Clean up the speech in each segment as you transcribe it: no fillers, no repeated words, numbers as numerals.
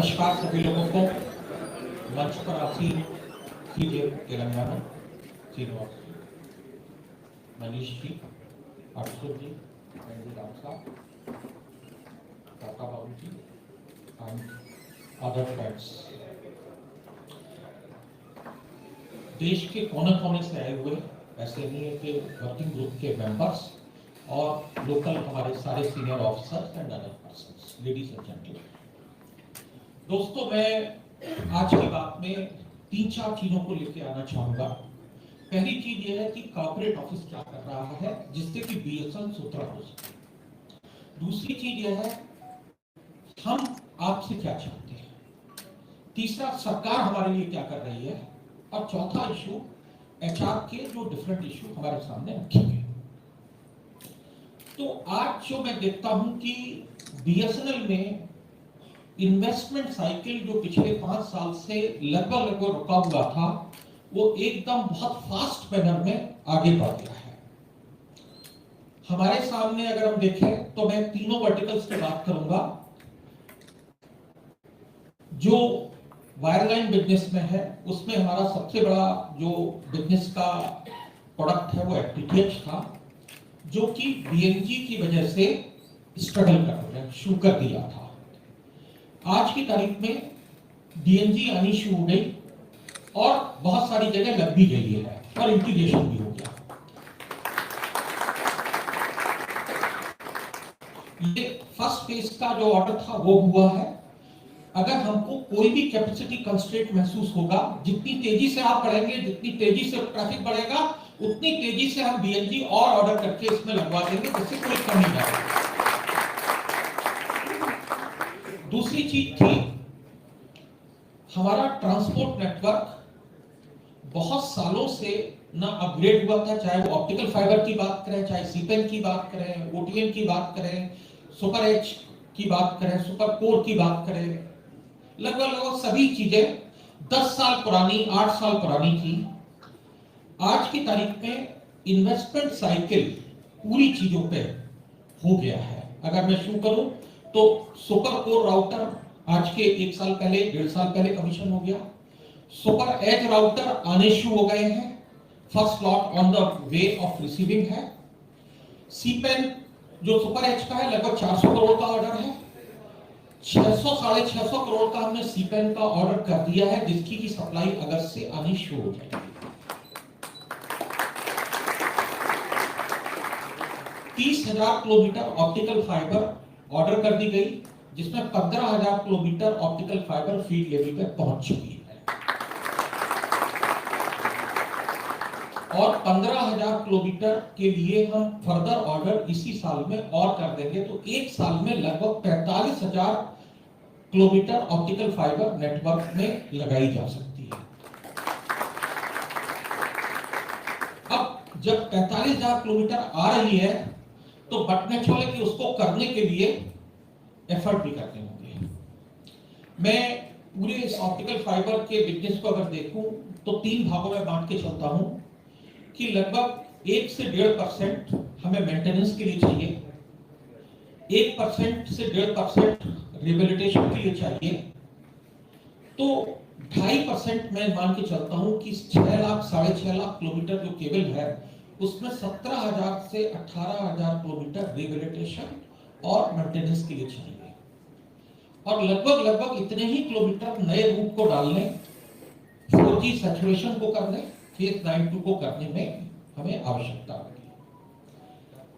नमस्कार सभी लोगों को। मंच पर आसीन सीधे तेलंगाना श्रीनिवास जी, मनीष जी, अक्षुत जी, राम साहब, काका बाबू जी एंड अदर फ्रेंड्स। देश के कोने कोने से आए हुए ऐसे नहीं है कि वर्किंग ग्रुप के मेंबर्स और लोकल हमारे सारे senior officers and other persons, ladies and gentleman. दोस्तों, मैं आज की बात में 3-4 चीजों को लेकर आना चाहूंगा। पहली चीज यह है कि कॉर्पोरेट ऑफिस क्या कर रहा है जिससे कि बीएसएन सुथरा हो सके। दूसरी चीज यह है हम आपसे क्या चाहते हैं। तीसरा, सरकार हमारे लिए क्या कर रही है। और चौथा इशू, एचआर के जो डिफरेंट इशू हमारे सामने रखे गए। तो आज जो मैं देखता हूं कि बीएसएनएल में इन्वेस्टमेंट साइकिल जो पिछले 5 साल से लगभग रुका हुआ था, वो एकदम बहुत फास्ट मैनर में आगे बढ़ गया है। हमारे सामने अगर हम देखें तो मैं तीनों वर्टिकल्स की बात करूंगा। जो वायरलाइन बिजनेस में है उसमें हमारा सबसे बड़ा जो बिजनेस का प्रोडक्ट है वो एफटीटीएच था, जो कि बीएनजी की वजह से स्ट्रगल कर रहे हैं, शुरू कर दिया था। आज की तारीख में डीएनजी आनी शुरू हो गई और बहुत सारी जगह लग भी गई है और इंटीग्रेशन भी हो गया। ये फर्स्ट फेज का जो ऑर्डर था वो हुआ है। अगर हमको कोई भी कैपेसिटी कंस्ट्रेंट महसूस होगा, जितनी तेजी से आप बढ़ेंगे, जितनी तेजी से ट्रैफिक बढ़ेगा, उतनी तेजी से हम बीएनजी और ऑर्डर करके इसमें लगवा देंगे, जिससे कोई कमी ना हो। दूसरी चीज थी, हमारा ट्रांसपोर्ट नेटवर्क बहुत सालों से ना अपग्रेड हुआ था, चाहे वो ऑप्टिकल फाइबर की बात करें, चाहे सीपेन की बात करें, ओटीएन की बात करें, सुपर एच की बात करें, सुपर कोर की बात करें। लगभग सभी चीजें 10 साल पुरानी, 8 साल पुरानी थी। आज की तारीख में इन्वेस्टमेंट साइकिल पूरी चीजों पे हो गया है। अगर मैं शुरू करूं तो सुपर कोर राउटर आज के 1 साल पहले, 1.5 साल पहले कमीशन हो गया। सुपर एज राउटर आने शुरू हो गए हैं, first lot on the way of receiving है। सीपेन जो सुपर एज का है लगभग 400 करोड़ का ऑर्डर है। 600-650 करोड़ का हमने सीपेन का ऑर्डर कर दिया है, जिसकी की सप्लाई अगस्त से आनी शुरू हो जाएगी। 30,000 किलोमीटर ऑप्टिकल फाइबर ऑर्डर कर दी गई, जिसमें 15,000 kilometre optical fibre field level पे पहुंच चुकी है और 15,000 किलोमीटर के लिए हम फर्दर ऑर्डर इसी साल में और कर देंगे। तो एक साल में लगभग 45,000 किलोमीटर ऑप्टिकल फाइबर नेटवर्क में लगाई जा सकती है। अब जब 45,000 किलोमीटर आ रही है तो बटने छोले कि उसको करने के लिए एफर्ट भी करने होंगे। मैं पूरे इस ऑप्टिकल फाइबर के बिजनेस को अगर देखूं तो 3 भागों में बांट के चलता हूं कि लगभग 1 से 1.5% हमें मेंटेनेंस के लिए चाहिए, 1% से 1.5% रिहेबिलिटेशन के लिए चाहिए। तो 2.5% मैं मान के चलता हूं कि 6 लाख 6.5 लाख किलोमीटर जो केबल है उसमें 17,000 से 18,000 किलोमीटर रिहेबिलिटेशन और मेंटेनेंस के लिए चाहिए और लगभग इतने ही किलोमीटर नए रूट को डालने, 4G सैचुरेशन को करने, फेज 92 को करने में हमें आवश्यकता होगी।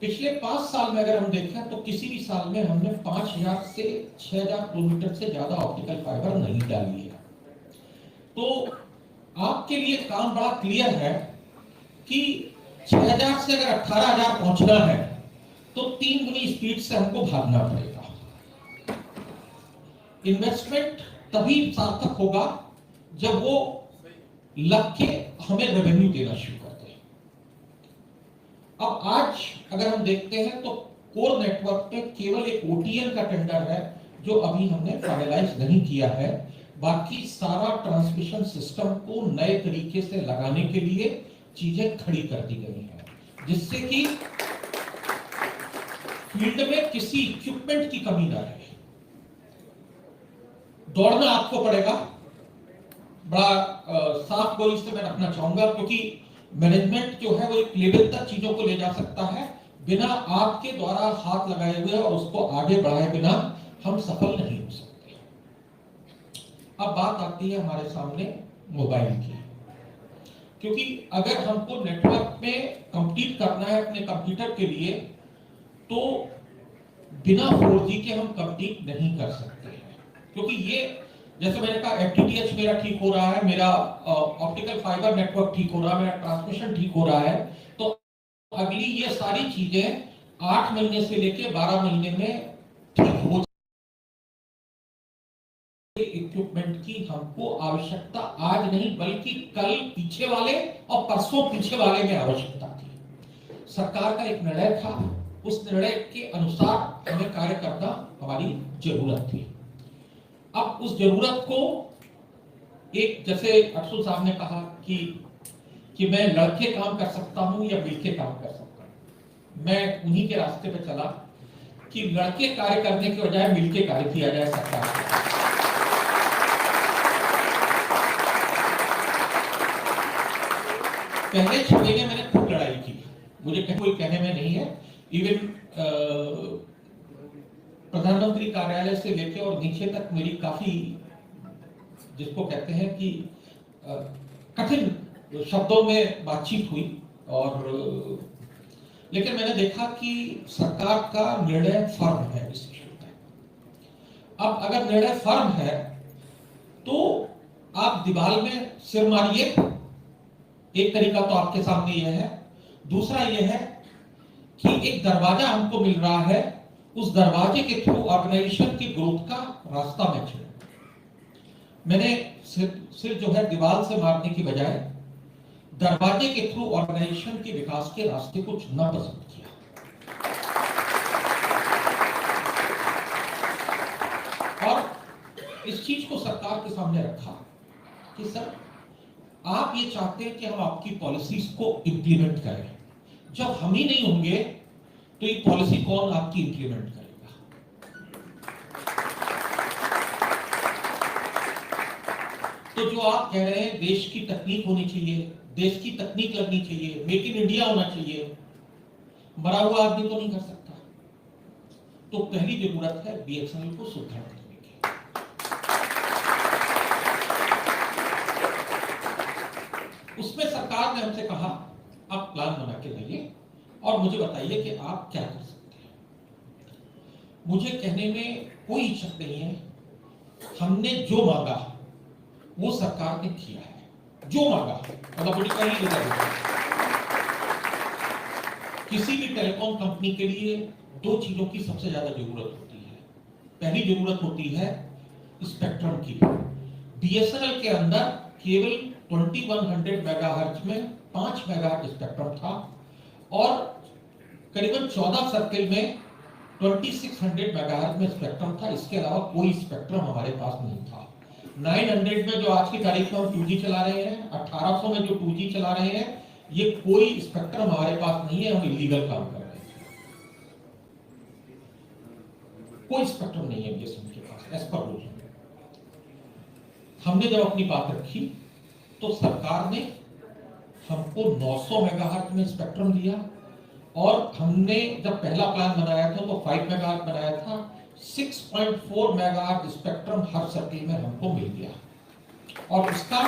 पिछले 5 साल में अगर हम देखें तो किसी भी साल में हमने 5,000 से 6,000 किलोमीटर से ज्यादा ऑप्टिकल फाइबर नहीं डाली है। तो आपके लिए काम बड़ा क्लियर है कि 6,000 से अगर 18,000 पहुंचना है तो 3 गुनी स्पीड से हमको भागना पड़ेगा। इन्वेस्टमेंट तभी सार्थक होगा जब वो लग के हमें रेवेन्यू देना शुरू कर दे। अब आज अगर हम देखते हैं तो कोर नेटवर्क पे केवल एक ओटीएन का टेंडर है जो अभी हमने फाइनलाइज नहीं किया है। बाकी सारा ट्रांसमिशन सिस्टम को नए तरीके से लगाने के लिए चीजें खड़ी कर दी गई हैं, जिससे कि फील्ड में किसी इक्विपमेंट की कमी ना रहे। दौड़ना आपको पड़ेगा। बड़ा साफ गोली से मैं रखना चाहूंगा, क्योंकि मैनेजमेंट जो है वो एक लेवल तक चीजों को ले जा सकता है, बिना आपके द्वारा हाथ लगाए हुए और उसको आगे बढ़ाए बिना हम सफल नहीं हो सकते। अब बात आती है हमारे सामने मोबाइल की, क्योंकि अगर हमको नेटवर्क में कंप्लीट करना है अपने कंप्यूटर के लिए, तो बिना 4G के हम कंप्लीट नहीं कर सकते हैं। क्योंकि ये जैसे मैंने कहा, FTTH मेरा ठीक हो रहा है, मेरा ऑप्टिकल फाइबर नेटवर्क ठीक हो रहा है, मेरा ट्रांसमिशन ठीक हो रहा है, तो अगली ये सारी चीजें 8 महीने से लेकर 12 महीने में ठीक हो। इक्विपमेंट की हमको आवश्यकता आज नहीं बल्कि कल पीछे वाले और परसों पीछे वाले में आवश्यकता थी। सरकार का एक निर्णय था, उस निर्णय के अनुसार हमें कार्य करना हमारी जरूरत थी। अब उस जरूरत को एक, जैसे अफसुल साहब ने कहा कि मैं लड़के काम कर सकता हूं या मिलके काम कर सकता हूं, मैं उन्हीं के रास्ते पे चला कि लड़के कार्य करने के बजाय मिलके कार्य किया जाए सरकार से। पहले 6 महीने मैंने खूब लड़ाई की, मुझे कोई कहने में नहीं है। इवन प्रधानमंत्री कार्यालय से लेकर और नीचे तक मेरी काफी, जिसको कहते हैं कि कठिन शब्दों में बातचीत हुई, और लेकिन मैंने देखा कि सरकार का निर्णय फर्म है इस विषय में। अब अगर निर्णय फर्म है तो आप दीवार में सिर मारिए, एक तरीका तो आपके सामने यह है। दूसरा यह है कि एक दरवाजा हमको मिल रहा है, उस दरवाजे के थ्रू ऑर्गेनाइजेशन की ग्रोथ का रास्ता मैं चुना। मैंने सिर जो है दीवार से मारने की बजाय दरवाजे के थ्रू ऑर्गेनाइजेशन के विकास के रास्ते को चुनना पसंद किया। और इस चीज को सरकार के सामने रखा कि सर, आप ये चाहते हैं कि हम आपकी पॉलिसीज को इंप्लीमेंट करें। जब हम ही नहीं होंगे तो ये पॉलिसी कौन आपकी इंप्लीमेंट करेगा? तो जो आप कह रहे हैं देश की तकनीक होनी चाहिए, देश की तकनीक लगनी चाहिए, मेक इन इंडिया होना चाहिए, मरा हुआ आदमी तो नहीं कर सकता। तो पहली जरूरत है BSNL को सुधार करने की। उसमें सरकार ने हमसे कहा आप प्लान बना के लाइए और मुझे बताइए कि आप क्या कर सकते हैं। मुझे कहने में कोई इच्छा नहीं है, हमने जो मांगा वो सरकार ने किया है। जो मांगा, मतलब मुझे कहीं नहीं, किसी भी टेलीकॉम कंपनी के लिए 2 चीजों की सबसे ज्यादा जरूरत होती है। पहली जरूरत होती है स्पेक्ट्रम की। BSNL के अंदर केवल 2100 मेगाहर्ट्ज में 5 मेगाहर्ट्ज स्पेक्ट्रम था और करीबन 14 सर्किल में 2600 मेगाहर्ट्ज में स्पेक्ट्रम था। इसके अलावा कोई स्पेक्ट्रम हमारे पास नहीं था। 900 में जो आज की तारीख में हम 2G चला रहे हैं, 1800 में जो 2G चला रहे हैं, ये कोई स्पेक्ट्रम हमारे पास नहीं है। हम इलीगल काम कर रहे हैं, कोई स्पेक्ट्रम नहीं है BSNL के पास एज पर रूल। हमने जब अपनी बात रखी तो सरकार ने हमको 900 मेगाहर्ट्ज में स्पेक्ट्रम दिया और हमने जब पहला प्लान बनाया था तो 5 मेगाहर्ट्ज बनाया था। 6.4 मेगाहर्ट्ज स्पेक्ट्रम हर सर्किल में हमको मिल गया और उसका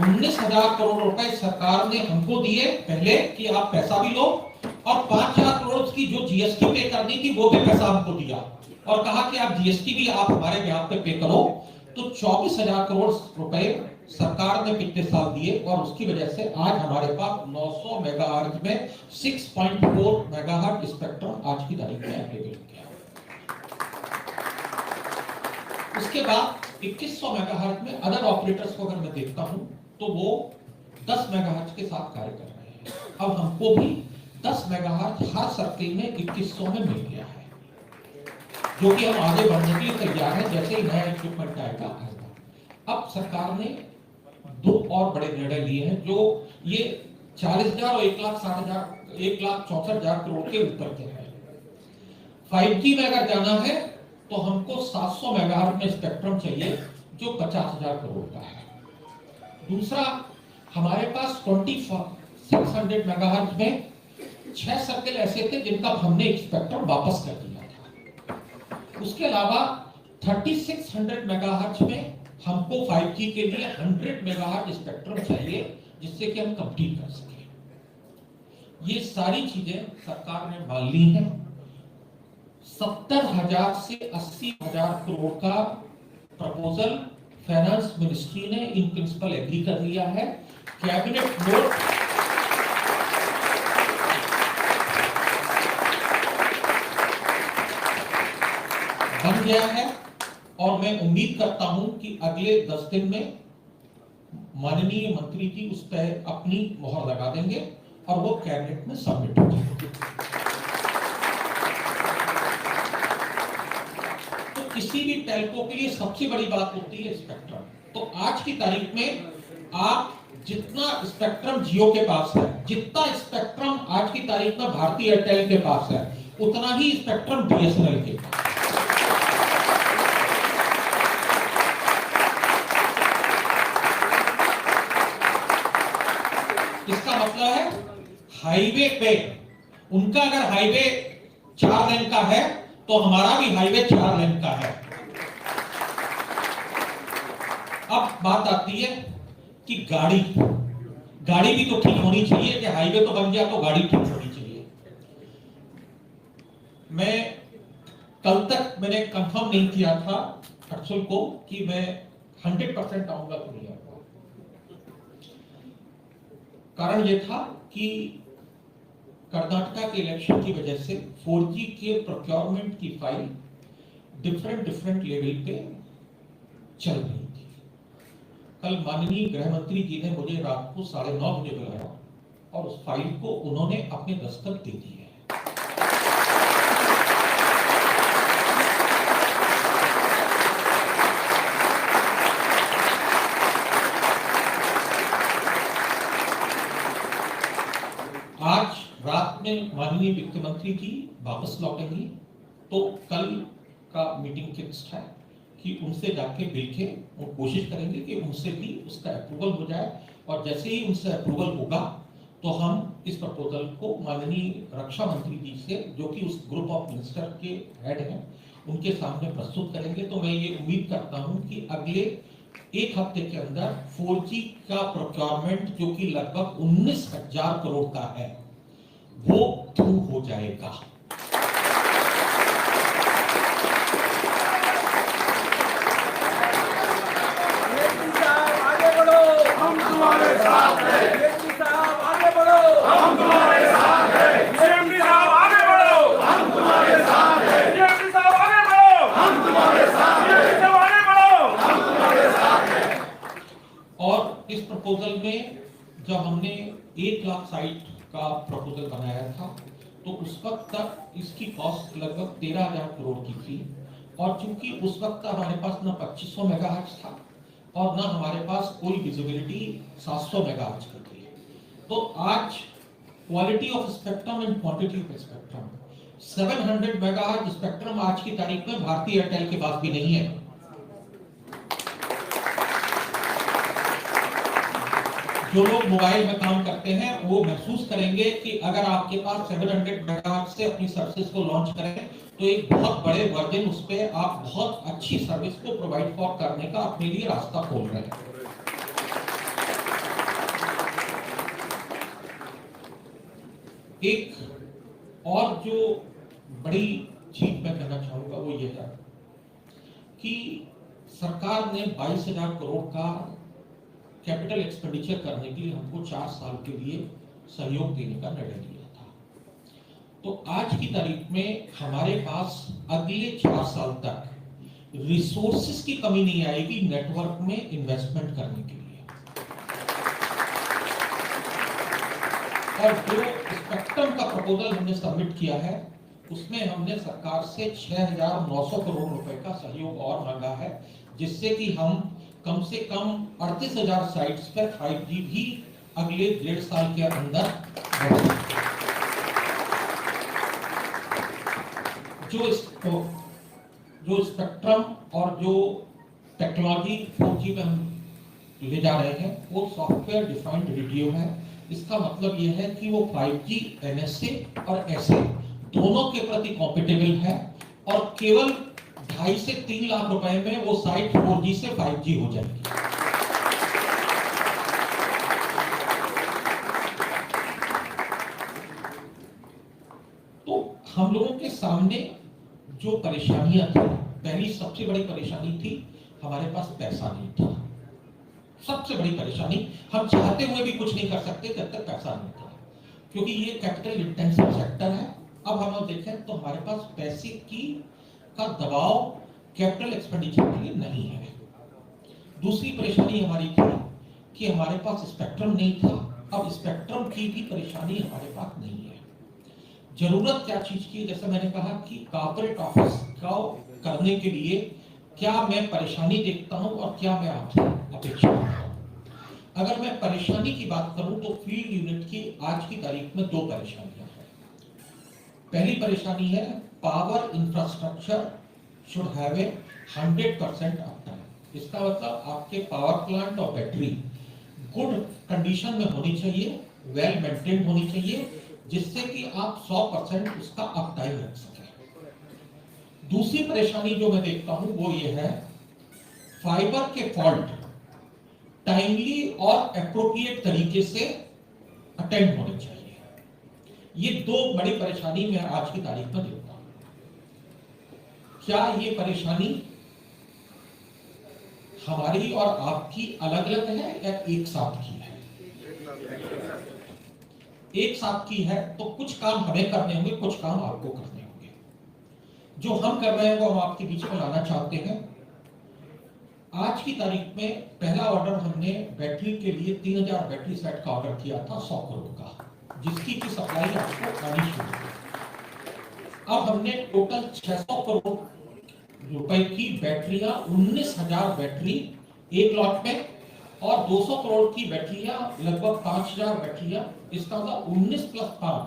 19,000 करोड़ रुपए सरकार ने हमको दिए पहले कि आप पैसा भी लो, और 5,000 करोड़ की जो GST पे करनी थी वो भी पैसा हमको दिया और कहा कि आप GST भी आप हमारे ब्याज पे पे करो। तो 24,000 करोड़ रुपए सरकार ने पिछले साल दिए और उसकी वजह से आज हमारे पास 900 मेगाहर्ट्ज में 6.4 मेगाहर्ट्ज स्पेक्ट्रम आज की तारीख में अवेलेबल हो गया। उसके बाद 2100 मेगाहर्ट्ज में अदर ऑपरेटर्स को अगर मैं देखता हूं तो वो 10 मेगाहर्ट्ज के साथ कार्य कर रहे हैं। अब हमको भी 10 मेगाहर्ट्ज हर सर्किल में 2100 में मिल गया है, जो कि हम आगे बढ़ने के लिए तैयार हैं जैसे ही नया इक्विपमेंट आएगा। अब सरकार ने 2 और बड़े निर्णय लिए हैं जो ये 40,000 और 1,64,000 करोड़ के ऊपर के हैं। 5G में अगर जाना है तो हमको 700 मेगाहर्ट्ज में स्पेक्ट्रम चाहिए जो 50,000 करोड़ का है। दूसरा, हमारे पास 2600 मेगाहर्ट्ज में 6 सर्कल ऐसे थे जिनका हमने स्पेक्ट्रम वापस कर दिया था। उसके अलावा 3600 मेगाहर्ट्ज में हमको 5G के लिए 100 मेगाहर्ट्ज स्पेक्ट्रम चाहिए जिससे कि हम कंप्लीट कर सके। ये सारी चीजें सरकार ने मान ली हैं। 70,000 से 80,000 करोड़ का प्रपोजल फाइनेंस मिनिस्ट्री ने इन प्रिंसिपल एग्री कर लिया है। कैबिनेट नोट बन गया है और मैं उम्मीद करता हूं कि अगले 10 दिन में माननीय मंत्री जी उस पर अपनी मोहर लगा देंगे और वो कैबिनेट में सबमिट हो जाएगी। तो किसी भी टेलको के लिए सबसे बड़ी बात होती है स्पेक्ट्रम। तो आज की तारीख में आप जितना स्पेक्ट्रम जियो के पास है, जितना स्पेक्ट्रम आज की तारीख में भारती एयरटेल के पास है, उतना ही स्पेक्ट्रम बीएसएनएल के पास। इसका मतलब है हाईवे पे उनका अगर हाईवे 4 लेन का है तो हमारा भी हाईवे 4 लेन का है। अब बात आती है कि गाड़ी भी तो ठीक होनी चाहिए कि हाईवे तो बन गया तो गाड़ी ठीक होनी चाहिए। मैं कल तक मैंने कंफर्म नहीं किया था अक्सुल को कि मैं 100% आऊंगा तो नहीं आऊंगा। कारण यह था कि कर्नाटका के इलेक्शन की वजह से 4G के प्रोक्योरमेंट की फाइल डिफरेंट लेवल पे चल रही थी। कल माननीय गृह मंत्री जी ने मुझे रात को 9:30 बजे बुलाया और उस फाइल को उन्होंने अपने दस्तखत दे दिए। आज रात में माननीय वित्त मंत्री जी वापस लौटेंगी तो कल का मीटिंग फिक्स्ड है कि उनसे जाके मिलके वो कोशिश करेंगे कि उनसे भी उसका अप्रूवल हो जाए और जैसे ही उनसे अप्रूवल होगा तो हम इस प्रपोजल को माननीय रक्षा मंत्री जी से, जो कि उस ग्रुप ऑफ मिनिस्टर के हेड हैं, उनके सामने प्रस्तुत करेंगे। तो मैं ये उम्मीद करता हूं कि अगले 1 हफ्ते के अंदर 4G का प्रोक्योरमेंट जो कि लगभग 19,000 करोड़ का है वो थ्रू हो जाएगा। आगे बढ़ो, हम तुम्हारे साथ हैं। आगे बढ़ो, हम तुम्हारे साथ हैं। सीएम साहब आगे बढ़ो, हम तुम्हारे साथ हैं। सीएम साहब आगे बढ़ो, हम तुम्हारे साथ हैं। सीएम साहब आगे बढ़ो, हम तुम्हारे साथ हैं। और इस प्रपोजल में जब हमने 1 लाख साइट का प्रपोजल बनाया था तो उस वक्त तक इसकी कॉस्ट लगभग 13,000 करोड़ की थी और चूंकि उस वक्त हमारे पास ना 2500 मेगाहर्ट्ज था और ना हमारे पास कोई विजिबिलिटी 700 मेगाहर्ट्ज की थी। तो आज quality of spectrum and quantity of spectrum 700 megahertz spectrum आज की तारीख में भारती एयरटेल के पास भी नहीं है। जो लोग मोबाइल में काम करते हैं वो महसूस करेंगे कि अगर आपके पास 700 मेगाहर्ट्ज से अपनी सर्विस को लॉन्च करें तो एक बहुत बड़े वर्जन उस पे आप बहुत अच्छी सर्विस को प्रोवाइड फॉर करने का अपने लिए रास्ता खोल रहे हैं। एक और जो बड़ी चीज मैं कहना चाहूंगा वो ये है कि सरकार ने 22,000 करोड़ का कैपिटल एक्सपेंडिचर करने के लिए हमको 4 साल के लिए सहयोग देने का निर्णय लिया था। तो आज की तारीख में हमारे पास अगले 4 साल तक रिसोर्सेज की कमी नहीं आएगी नेटवर्क में इन्वेस्टमेंट करने के लिए। और जो स्पेक्ट्रम का प्रपोजल हमने सबमिट किया है उसमें हमने सरकार से 6,900 करोड़ रुपए का सहयोग और मांगा है जिससे कि हम कम से कम 38,000 साइट्स पर 5G भी अगले 1.5 साल के अंदर जो जो स्पेक्ट्रम और जो टेक्नोलॉजी 4G में हम ले जा रहे हैं वो सॉफ्टवेयर डिफाइंड रेडियो है। इसका मतलब यह है कि वो 5G NSA और SA दोनों के प्रति कॉम्पिटेबल है और केवल 2.5 से 3 लाख रुपए में वो साइट 4G से 5G हो जाएगी। तो हम लोगों के सामने जो परेशानियां थी, पहली सबसे बड़ी परेशानी थी हमारे पास पैसा नहीं था। सबसे बड़ी परेशानी, हम चाहते हुए भी कुछ नहीं कर सकते जब तक पैसा नहीं था, क्योंकि ये कैपिटल इंटेंसिव सेक्टर है। अब हम लोग देखें तो हमारे पास पैसे का दबाव कैपिटल एक्सपेंडिचर के लिए नहीं है। दूसरी परेशानी हमारी थी कि हमारे पास स्पेक्ट्रम नहीं था। अब स्पेक्ट्रम की भी परेशानी हमारे पास नहीं है। जरूरत क्या चीज की, जैसे मैंने कहा कि कॉर्पोरेट ऑफिस का करने के लिए क्या मैं परेशानी देखता हूं और क्या मैं आपसे अपेक्षा करता हूं। अगर मैं परेशानी की बात करूं तो फील्ड यूनिट की आज की तारीख में 2 परेशानियां हैं। पहली परेशानी है power infrastructure should have a 100% uptime. इसका मतलब आपके पावर प्लांट और बैटरी गुड कंडीशन में होनी चाहिए, वेल मेंटेन होनी चाहिए, जिससे कि आप 100% उसका अपटाइम रख सकें। दूसरी परेशानी जो मैं देखता हूं वो ये है फाइबर के फॉल्ट टाइमली और एप्रोप्रिएट तरीके से अटेंड होने चाहिए। ये 2 बड़ी परेशानी मैं आज की तारीख में देखता हूं। क्या ये परेशानी हमारी और आपकी अलग अलग है या एक साथ की है? एक साथ की है तो कुछ काम हमें करने होंगे, कुछ काम आपको करने होंगे। जो हम कर रहे हैं वो हम आपके बीच में लाना चाहते हैं। आज की तारीख में पहला ऑर्डर हमने बैटरी के लिए 3000 बैटरी सेट का ऑर्डर किया था 100 करोड़ का, जिसकी की सप्लाई आपको आनी शुरू हुई। अब हमने टोटल 600 करोड़ रुपए की बैटरियां, 19,000 बैटरी एक लॉट में और 200 करोड़ की बैटरियां, लगभग 5,000 बैटरियां। इसका मतलब 19 plus 5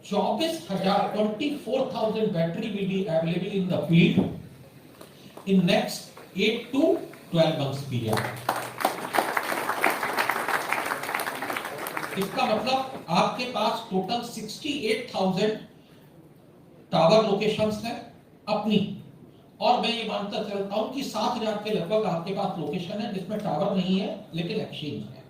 24,000 24,000 battery will be available in the field in next 8 to 12 months period। इसका मतलब आपके पास टोटल 68,000 टावर लोकेशंस हैं अपनी, और मैं ये मानता चलता हूं कि 7,000 के लगभग आपके पास लोकेशन है जिसमें टावर नहीं है लेकिन एक्सचेंज है।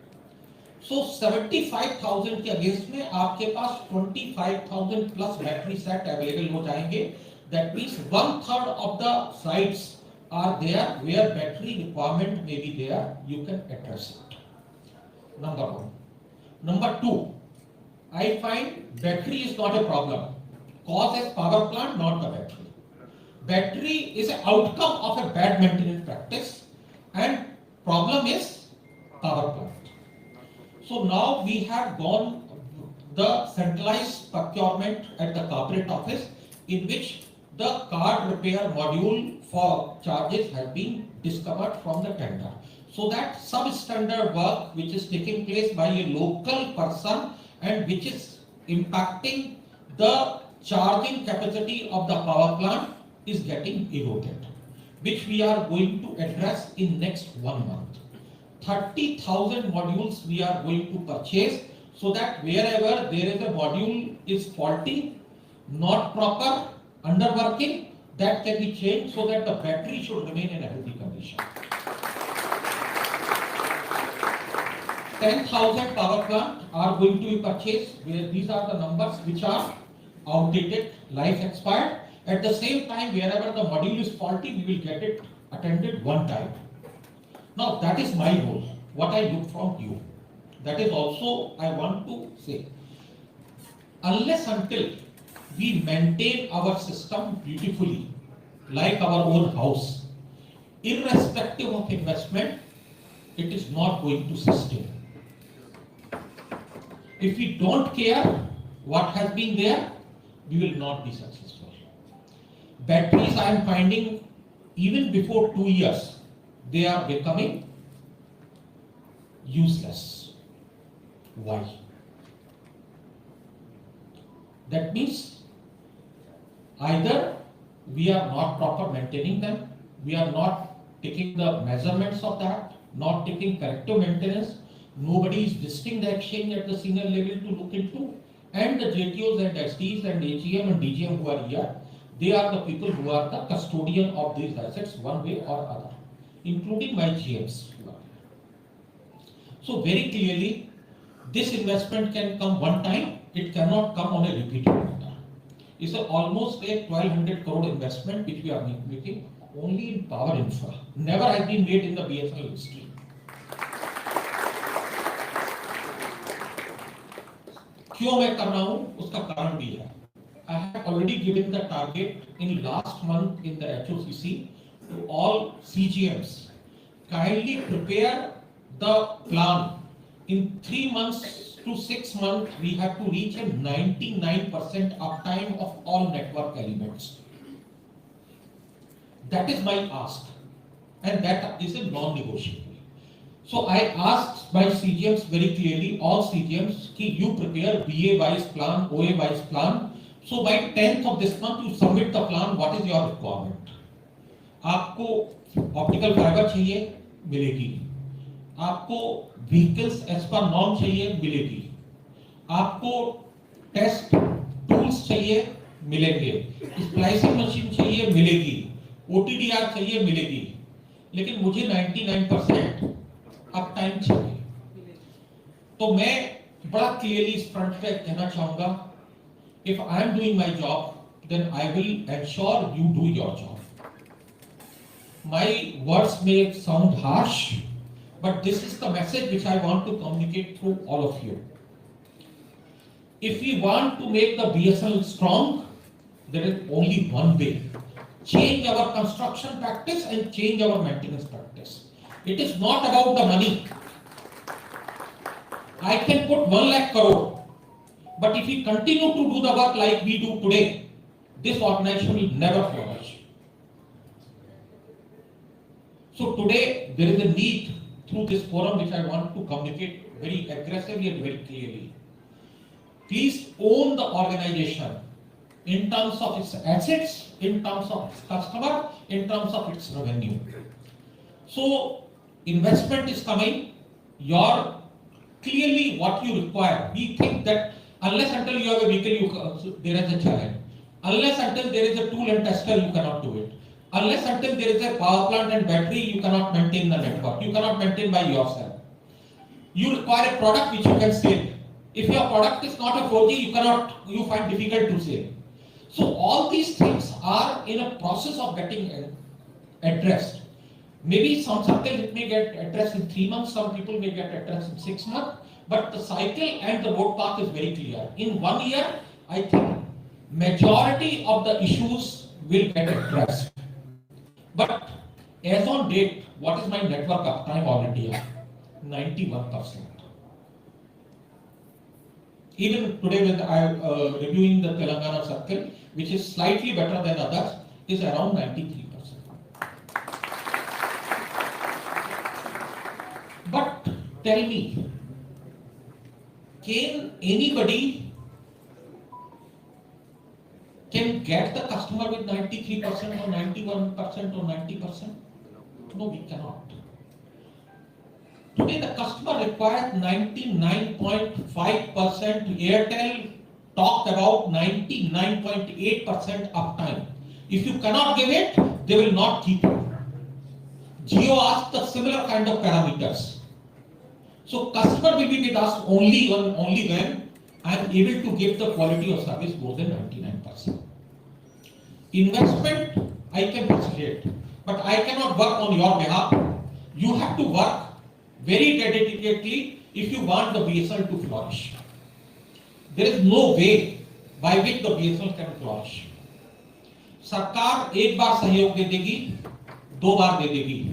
सो 75,000 के अगेंस्ट में आपके पास 25,000 प्लस बैटरी सेट अवेलेबल हो जाएंगे। That means 1/3 of the sites are there where battery requirement may be there, you can address it. Number 1। Number 2, I find battery is not a problem, cause is power plant not the battery. Battery is an outcome of a bad maintenance practice and problem is power plant. So now we have gone the centralized procurement at the corporate office, in which the card repair module for charges has been discovered from the tender. So that substandard work which is taking place by a local person and which is impacting the charging capacity of the power plant is getting eroded, which we are going to address in next 1 month. 30,000 modules we are going to purchase, so that wherever there is a module is faulty, not proper, underworking, that can be changed so that the battery should remain in a healthy condition. 10,000 power plant are going to be purchased, where these are the numbers which are outdated, life expired. At the same time, wherever the module is faulty, we will get it attended one time. Now that is my role, what I look from you. That is also I want to say, unless until we maintain our system beautifully like our own house, irrespective of investment, it is not going to sustain. If we don't care what has been there, we will not be successful. Batteries, I am finding even before 2 years, they are becoming useless. Why? That means either we are not proper maintaining them, we are not taking the measurements of that, not taking corrective maintenance, nobody is visiting the exchange at the senior level to look into, and the JTOs and SDs and AGM and DGM who are here, they are the people who are the custodian of these assets one way or other, including my GMs. So very clearly, this investment can come one time, it cannot come on a repeated manner. It's almost a 1200 crore investment which we are making only in power infra. Never has been made in the BSNL history. क्यों मैं कर रहा हूं, उसका कारण भी है. I have already given the target in last month in the HOCC to all CGMs. Kindly prepare the plan. In 3 months to 6 months, we have to reach a 99% uptime of all network elements. That is my ask, and that is a non-negotiable. So I asked my CGMs very clearly, all CGMs, कि you prepare BA-wise plan, OA-wise plan. So by 10th of this month, you submit the plan. What is your requirement? आपको optical fiber चाहिए, मिलेगी. आपको vehicles as per norm चाहिए, मिलेगी. आपको test tools चाहिए, मिलेंगे. स्प्लाइसिंग मशीन चाहिए, मिलेगी. OTDR चाहिए, मिलेगी. लेकिन मुझे 99% अप टाइम चाहिए. तो मैं बड़ा क्लियरली इस फ्रंट पे कहना चाहूंगा, if I am doing my job then I will ensure you do your job. My words may sound harsh, but this is the message which I want to communicate through all of you. If we want to make the BSNL strong, there is only one way. Change our construction practice and change our maintenance practice. It is not about the money. I can put 1 lakh crore, but if we continue to do the work like we do today, this organization will never flourish. So today there is a need through this forum which I want to communicate very aggressively and very clearly. Please own the organization in terms of its assets, in terms of its customer, in terms of its revenue. So investment is coming. Your clearly what you require. We think that unless until you have a vehicle, there is a challenge. Unless until there is a tool and tester, you cannot do it. Unless until there is a power plant and battery, you cannot maintain the network. You cannot maintain by yourself. You require a product which you can sell. If your product is not a 4G, you find difficult to sell. So all these things are in a process of getting addressed. Maybe some circles it may get addressed in 3 months, some people may get addressed in 6 months, but the cycle and the road path is very clear. In 1 year, I think majority of the issues will get addressed. But as on date, what is my network uptime already at? 91%. Even today when I am reviewing the Telangana circle, which is slightly better than others, is around 93%. But tell me, can anybody can get the customer with 93% or 91% or 90%? No, we cannot. Today the customer requires 99.5%. Airtel talked about 99.8% uptime. If you cannot give it, they will not keep you. Jio asked the similar kind of parameters. So customer will be with us only when I am able to give the quality of service more than 99%. Investment I can facilitate, but I cannot work on your behalf. You have to work very dedicatedly if you want the BSNL to flourish. There is no way by which the BSNL can flourish. सरकार एक बार सहयोग दे देगी, 2 बार दे देगी,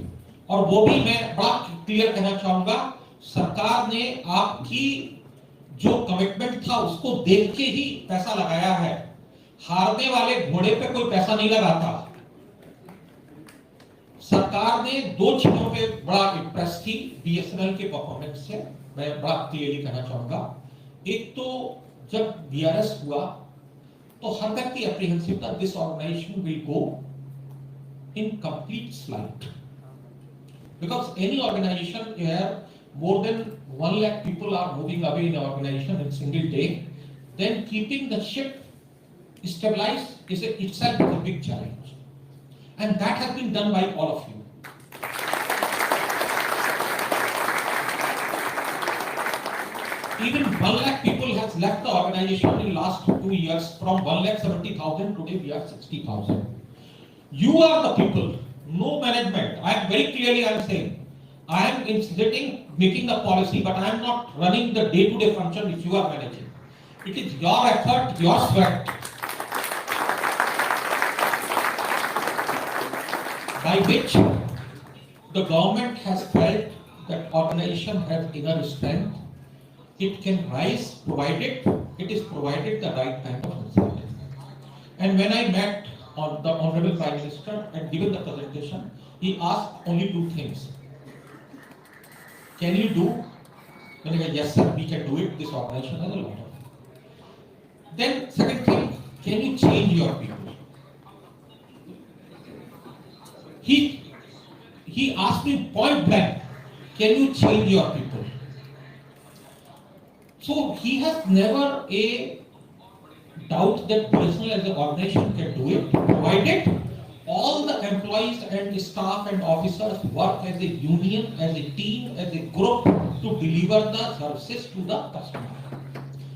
और वो भी मैं बड़ा क्लियर कहना चाहूंगा, सरकार ने आपकी जो कमिटमेंट था उसको देख के ही पैसा लगाया है. हारने वाले घोड़े पे कोई पैसा नहीं लगाता. सरकार ने 2 चीजों पे बड़ा इंप्रेस की बीएसएनएल के परफॉर्मेंस से, मैं बड़ा क्लियरली कहना चाहूंगा. एक तो जब बीआरएस हुआ तो हर व्यक्ति apprehensive that this organization will go in complete slide, because any organization where more than 1 lakh people are moving away in an organization in single day, then keeping the ship stabilized is itself a big challenge, and that has been done by all of you. Even 1 lakh people has left the organization in last 2 years. From 1,70,000 today we are 60,000. You are the people, no management. I am very clearly I am saying, I am sitting making the policy, but I am not running the day-to-day function which you are managing. It is your effort, your sweat, by which the government has felt that organization has inner strength. It can rise provided it is provided the right kind of incentive. And when I met on the Honorable Prime Minister and given the presentation, he asked only 2 things. Can you do? When I said, yes sir, we can do it. This organization has a lot of it. Then second thing, can you change your people? He asked me point blank, can you change your people? So he has never a doubt that BSNL as an organization can do it, provided all the employees and staff and officers work as a union, as a team, as a group to deliver the services to the customer.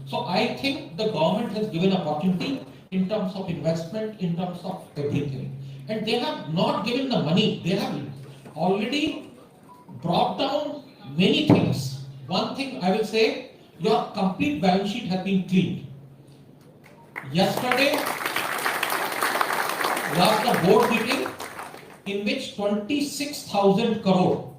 So I think the government has given opportunity in terms of investment, in terms of everything. And they have not given the money, they have already brought down many things. One thing I will say, your complete balance sheet has been cleaned. Yesterday was the board meeting in which 26,000 crore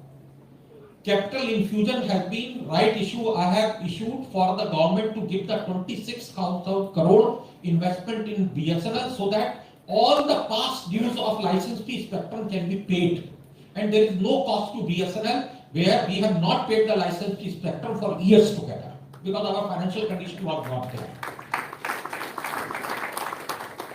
capital infusion has been right issue. I have issued for the government to give the 26,000 crore investment in BSNL so that all the past dues of license fee spectrum can be paid. And there is no cost to BSNL where we have not paid the license fee spectrum for years together, because our financial condition was not there.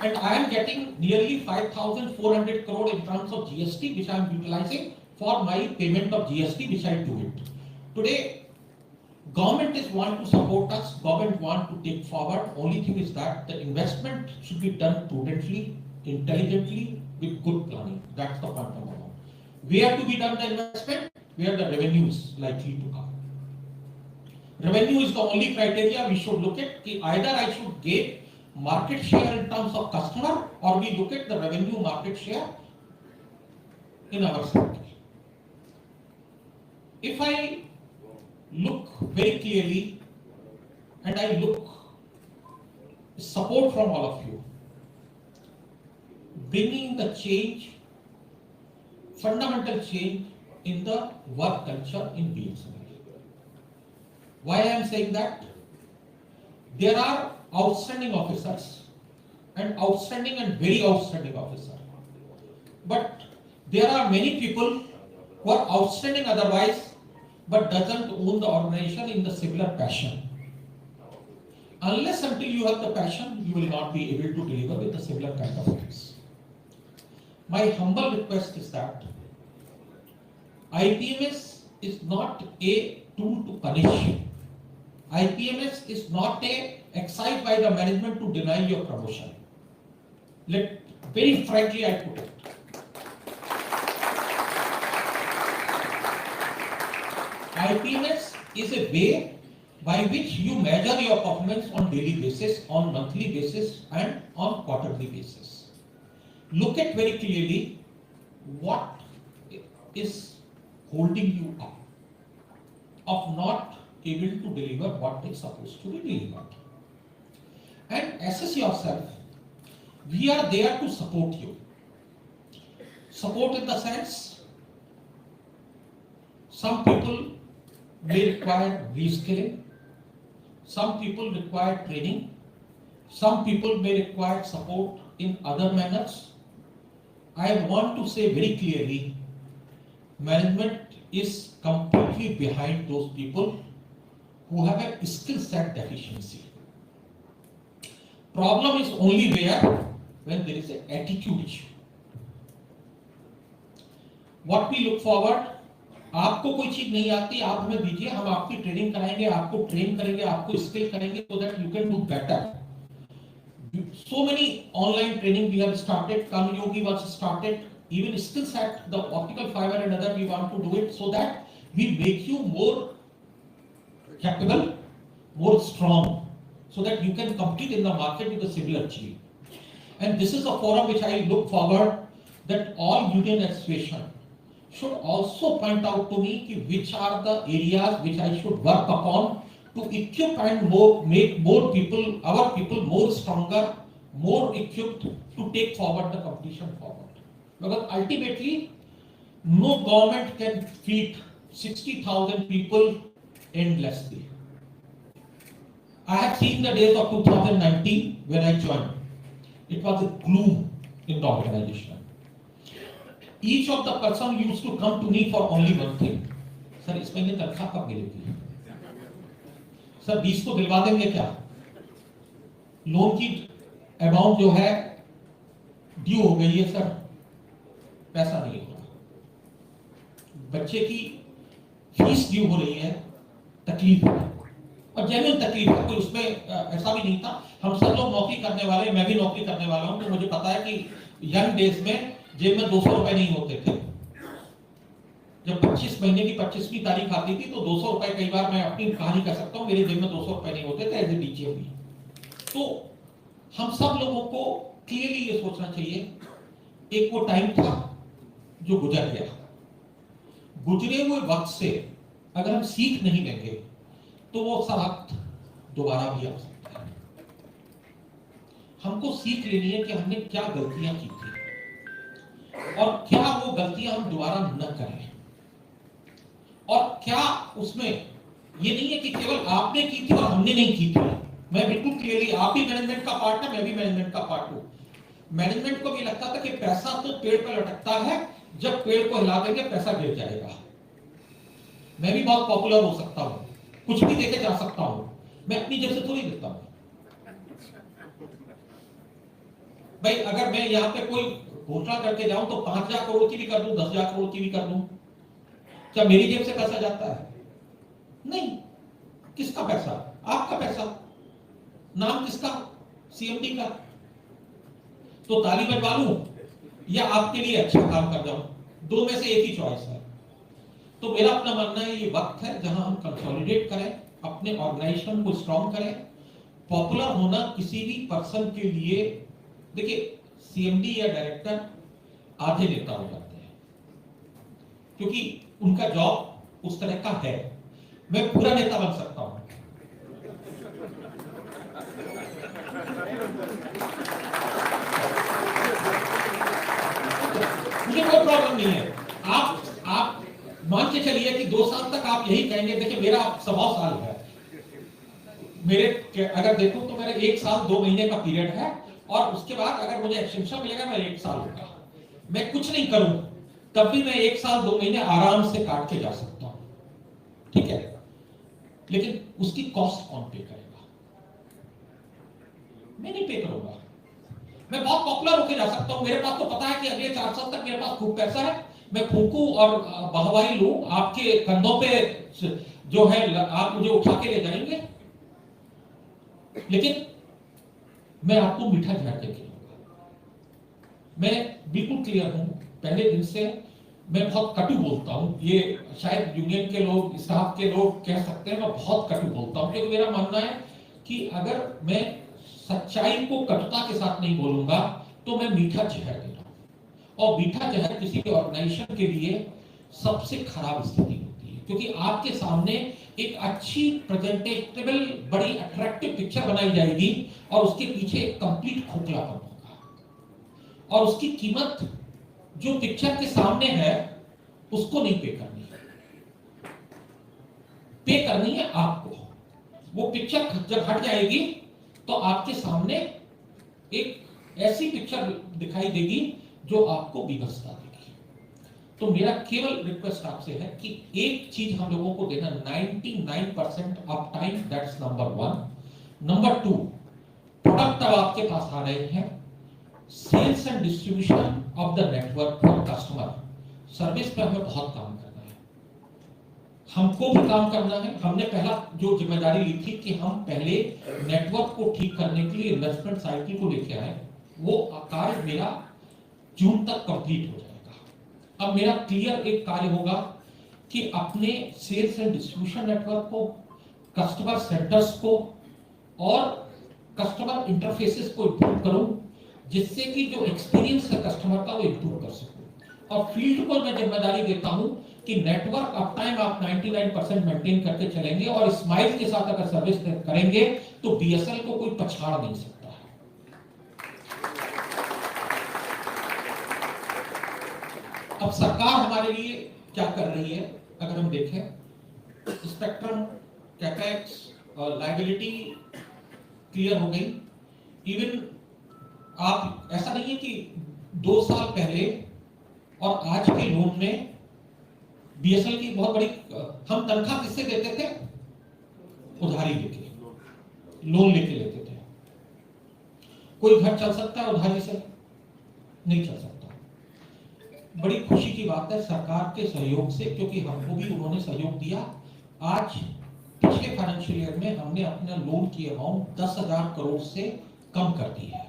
And I am getting nearly 5,400 crore in terms of GST, which I am utilizing for my payment of GST, which I do it. Today, government is want to support us, government want to take forward. Only thing is that the investment should be done prudently, intelligently, with good planning. That's the point number 1. Where to be done the investment? Where the revenue is likely to come. Revenue is the only criteria we should look at. Either I should get market share in terms of customer, or we look at the revenue market share in our sector. If I look very clearly and I look support from all of you, bringing the change, fundamental change in the work culture in BSNL. Why I am saying that? There are outstanding officers and outstanding and very outstanding officers. But there are many people who are outstanding otherwise but doesn't own the organization in the similar passion. Unless until you have the passion, you will not be able to deliver with the similar kind of things. My humble request is that IPMS is not a tool to punish. IPMS is not a exercise by the management to deny your promotion. Very frankly, I put it. IPMS is a way by which you measure your performance on daily basis, on monthly basis, and on quarterly basis. Look at very clearly what is holding you up of not able to deliver what is supposed to be delivered. And assess yourself. We are there to support you. Support in the sense, some people may require reskilling, some people require training, some people may require support in other manners. I want to say very clearly, management is completely behind those people who have a skill set deficiency. Problem is only where when there is an attitude issue. What we look forward, आपको कोई चीज नहीं आती, आप हमें दीजिए, हम आपकी ट्रेनिंग कराएंगे, आपको ट्रेन करेंगे, आपको स्किल करेंगे, so that you can do better. So many online training we have started. Karmayogi was started. Even SkillSat, the optical fiber and other, we want to do it so that we make you more capable, more strong, so that you can compete in the market with a similar achieve. And this is a forum which I look forward that all union association should also point out to me which are the areas which I should work upon to equip and make more people, our people more stronger, more equipped to take forward the competition forward. Because ultimately, no government can feed 60,000 people endlessly. I have seen the days of 2019 when I joined. It was a gloom in the organization. Each of the person used to come to me for only one thing. Sir इस महीने तनख्वाह कब मिलेगी? Sir 20 को दिलवा देंगे क्या? Loan की अमाउंट जो है ड्यू हो गई है सर, पैसा नहीं होगा। बच्चे की फीस ड्यू हो रही है, तकलीफ है और जेन्युइन तकलीफ है, कोई उसमें ऐसा भी नहीं था। हम सब लोग नौकरी करने वाले, मैं भी नौकरी करने वाला हूं, तो मुझे पता है कि यंग डेज में जेब में 200 रुपए नहीं होते थे। जब 25 महीने की 25वीं तारीख आती थी तो 200 रुपए, कई बार मैं अपनी कहानी कह सकता हूँ, मेरे जेब में 200 रुपए नहीं होते थे एज ए डीजे भी। तो हम सब लोगों को क्लियरली ये सोचना चाहिए, एक वो टाइम था जो गुजर गया, गुजरे हुए वक्त से अगर हम सीख नहीं लेंगे तो वो वक्त दोबारा भी आ सकता है। हमको सीख लेनी है कि हमने क्या गलतियां की थी और क्या वो गलतियां हम दोबारा न करें, और क्या उसमें ये नहीं है कि केवल आपने की थी और हमने नहीं की थी। मैं बिल्कुल क्लियरली, आप भी मैनेजमेंट का पार्ट है, मैं भी मैनेजमेंट का पार्ट हूं। मैनेजमेंट को भी लगता था कि पैसा तो पेड़ पर लटकता है, जब पेड़ को हिला देंगे पैसा गिर जाएगा। मैं भी बहुत पॉपुलर हो सकता हूं, कुछ भी देके जा सकता हूं, मैं अपनी जेब से थोड़ी देता हूं भाई। अगर मैं यहाँ पे कोई घोषणा करके जाऊं तो 5,000 करोड़ की भी कर दूं, 10,000 करोड़ की भी कर दूं, क्या मेरी जेब से पैसा जाता है? नहीं। किसका पैसा? आपका पैसा। नाम किसका? सीएमडी का। तो ताली बजवा लूं या आपके लिए अच्छा काम कर जाऊं? दो में से एक ही चॉइस है। तो मेरा अपना मानना है ये वक्त है जहां हम कंसोलिडेट करें, अपने ऑर्गेनाइजेशन को स्ट्रॉन्ग करें। पॉपुलर होना किसी भी पर्सन के लिए, देखिए सीएमडी या डायरेक्टर आधे नेता हो जाते हैं क्योंकि उनका जॉब उस तरह का है। मैं पूरा नेता बन सकता हूं, मुझे कोई प्रॉब्लम नहीं है। आप मान के चलिए कि 2 साल तक आप यही कहेंगे। देखिए मेरा 100 साल है, मेरे अगर देखूं तो मेरा 1 साल 2 महीने का पीरियड है, और उसके बाद अगर मुझे एक्सटेंशन मिलेगा मैं 1 साल होगा। मैं कुछ नहीं करूं तब भी मैं 1 साल 2 महीने आराम से काट के जा सकता हूं, ठीक है। लेकिन उसकी कॉस्ट कौन पे करेगा? मैं नहीं पे करूंगा। मैं बहुत पॉपुलर होकर जा सकता हूं, मेरे पास तो पता है कि अगले 4 साल तक मेरे पास खूब पैसा है, मैं फूंकू और बहवाई लूं, आपके कंधों पे जो है आप मुझे उठा के ले जाएंगे, लेकिन मैं आपको मीठा जहर के खिलाऊंगा। मैं बिल्कुल क्लियर हूं, पहले दिन से मैं बहुत कटु बोलता हूं। ये शायद यूनियन के लोग, स्टाफ के लोग कह सकते हैं मैं बहुत कटु बोलता हूं, क्योंकि मेरा मानना है कि अगर मैं सच्चाई को कटुता के साथ नहीं बोलूंगा तो मैं मीठा जहर दे रहा हूं। और मीठा जहर किसी के ऑर्गेनाइजेशन के लिए सबसे खराब स्थिति होती है, क्योंकि आपके सामने एक अच्छी प्रेजेंटेबल बड़ी अट्रैक्टिव पिक्चर बनाई जाएगी और उसके पीछे एक कंप्लीट खोखलापन होगा, और उसकी कीमत जो पिक्चर के सामने है उसको नहीं पे करनी है, पे करनी है आपको। वो पिक्चर जब हट जाएगी तो आपके सामने एक ऐसी पिक्चर दिखाई देगी जो आपको विवशता देगी। तो मेरा केवल रिक्वेस्ट आपसे है कि एक चीज हम लोगों को देना, 99% of time, that's number 1। Number 2, product अब आपके पास आ रहे हैं, sales and distribution of the network for customer. Service पे हमें बहुत काम करना है, हमको भी काम करना है। हमने पहला जो जिम्मेदारी ली थी कि हम पहले नेटवर्क को ठीक करने के लिए इन्वेस्टमेंट साइकिल को लेके आए, वो कार्य मेरा जून तक कंप्लीट हो जाएगा। अब मेरा क्लियर एक कार्य होगा कि अपने सेल्स एंड डिस्ट्रीब्यूशन नेटवर्क को, कस्टमर सेंटर्स को और कस्टमर इंटरफेसेस को इंप्रूव करूं, जिससे कि जो एक्सपीरियंस है कस्टमर का वो इंप्रूव कर सकूं। और फील्ड को मैं जिम्मेदारी देता हूं कि नेटवर्क अप टाइम आप 99% मेंटेन करके चलेंगे और स्माइल के साथ अगर सर्विस करेंगे तो बीएसएल को कोई पछाड़ नहीं सकता है। अब सरकार हमारे लिए क्या कर रही है, अगर हम देखें, स्पेक्ट्रम कैपेक्स और लायबिलिटी क्लियर हो गई। इवन आप, ऐसा नहीं है कि 2 साल पहले और आज के लोन में बीएसएल की बहुत बड़ी, हम तनख्वाह किससे देते थे? उधारी लेके, लोन लेके लेते थे। कोई घर चल सकता है उधारी से? नहीं चल सकता। बड़ी खुशी की बात है सरकार के सहयोग से, क्योंकि हमको भी उन्होंने सहयोग दिया। आज पिछले फाइनेंशियल ईयर में हमने अपना लोन की अमाउंट 10,000 करोड़ से कम कर दी है।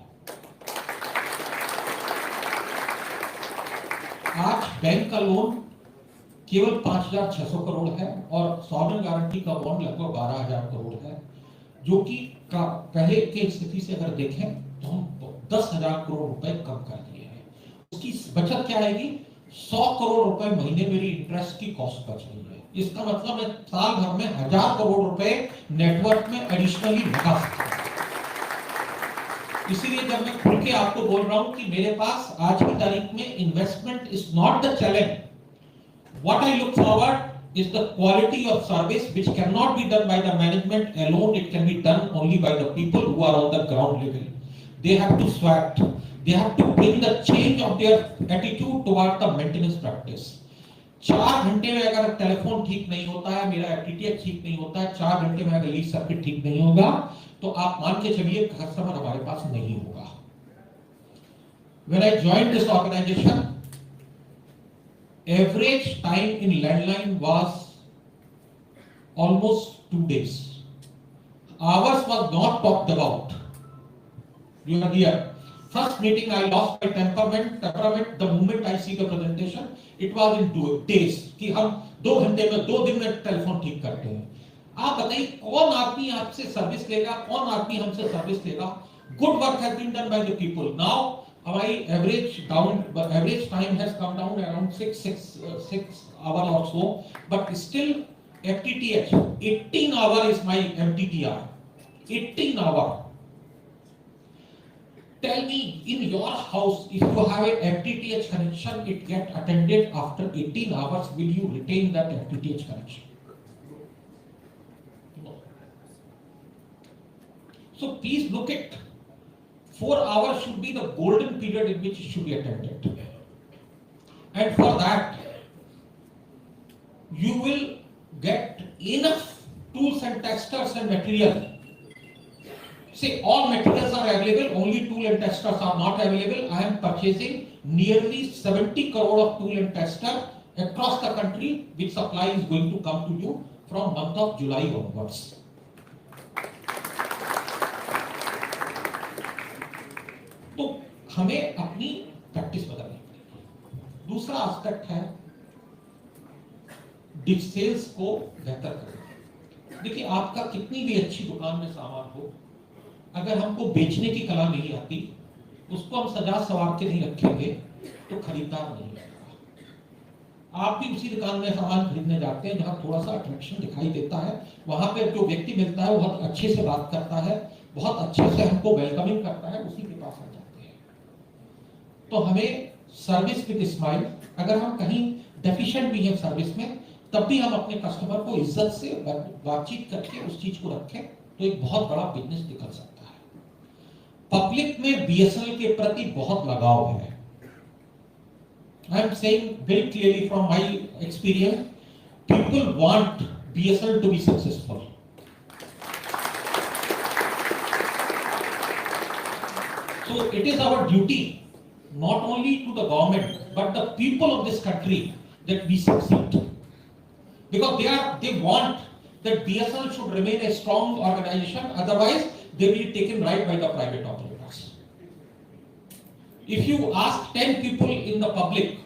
आज बैंक का लोन केवल 5,600 करोड़ है और सॉवरेन गारंटी का बॉन्ड लगभग 12,000 करोड़ है, जो कि पहले की स्थिति से अगर देखें तो हम 10,000 करोड़ रुपए कम कर दिए हैं। उसकी बचत क्या आएगी? 100 करोड़ रुपए महीने मेरी इंटरेस्ट की कॉस्ट बच रही है। इसका मतलब मैं साल भर में 1,000 करोड़ रुपए नेटवर्क में एडिशनली लगा सकता हूं। इसीलिए जब मैं खुल के आपको बोल रहा हूं कि मेरे पास आज की तारीख में investment is not the challenge, what I look forward is the quality of service which cannot be done by the management alone. It can be done only by the people who are on the ground level. They have to sweat, they have to bring the change of their attitude toward the maintenance practice. 4 घंटे में अगर telephone ठीक नहीं होता है, मेरा FTTH ठीक नहीं होता है, 4 घंटे में अगर लीड सर्किट ठीक नहीं होगा, तो आप मान के चलिए कस्टमर हमारे पास नहीं होगा। When I joined this organization, average time in landline was almost 2 days. Hours was not talked about. You are here. First meeting I lost my temperament the moment I see the presentation. It was in 2 days कि हम 2 घंटे में 2 दिन में telephone ठीक करते हैं। आप बताइए कौन आदमी आपसे सर्विस लेगा, कौन आदमी हमसे सर्विस लेगा? Good work has been done by the people. Now my average time has come down around 6 hour or so, but still FTTH 18 hour is my MTTR. 18 hour. Tell me, in your house, if you have a FTTH connection, it get attended after 18 hours. Will you retain that FTTH connection? No. So please look at 4 hours should be the golden period in which it should be attended. And for that, you will get enough tools and testers and material. See, all materials are available, only tool and testers are not available. I am purchasing nearly 70 crore of tool and tester across the country, which supply is going to come to you from month of July onwards. तो हमें अपनी practice बदलनी पड़ेगी। दूसरा aspect है sales को बेहतर करना। देखिए, आपका कितनी भी अच्छी दुकान में सामान हो, अगर हमको बेचने की कला नहीं आती, उसको हम सजा सवार के नहीं रखेंगे तो खरीदार नहीं आएगा। आप भी उसी दुकान में सामान खरीदने जाते हैं जहां थोड़ा सा अट्रैक्शन दिखाई देता है, वहां पे जो व्यक्ति मिलता है वो बहुत अच्छे से बात करता है, बहुत अच्छे से हमको वेलकमिंग करता है, उसी के पास आ जाते हैं। तो हमें सर्विस विद स्माइल, अगर हम कहीं डेफिशिएंट भी हैं सर्विस में, तब भी हम अपने कस्टमर को इज्जत से बातचीत करके उस चीज को रखें तो एक बहुत बड़ा बिजनेस निकल सकता है। पब्लिक में बीएसएनएल के प्रति बहुत लगाव है। I am saying very clearly from my experience, people want BSNL to be successful. So it is our duty not only to the government but the people of this country that we succeed, because they want that BSNL should remain a strong organization, otherwise they will be taken right by the private operators. If you ask 10 people in the public,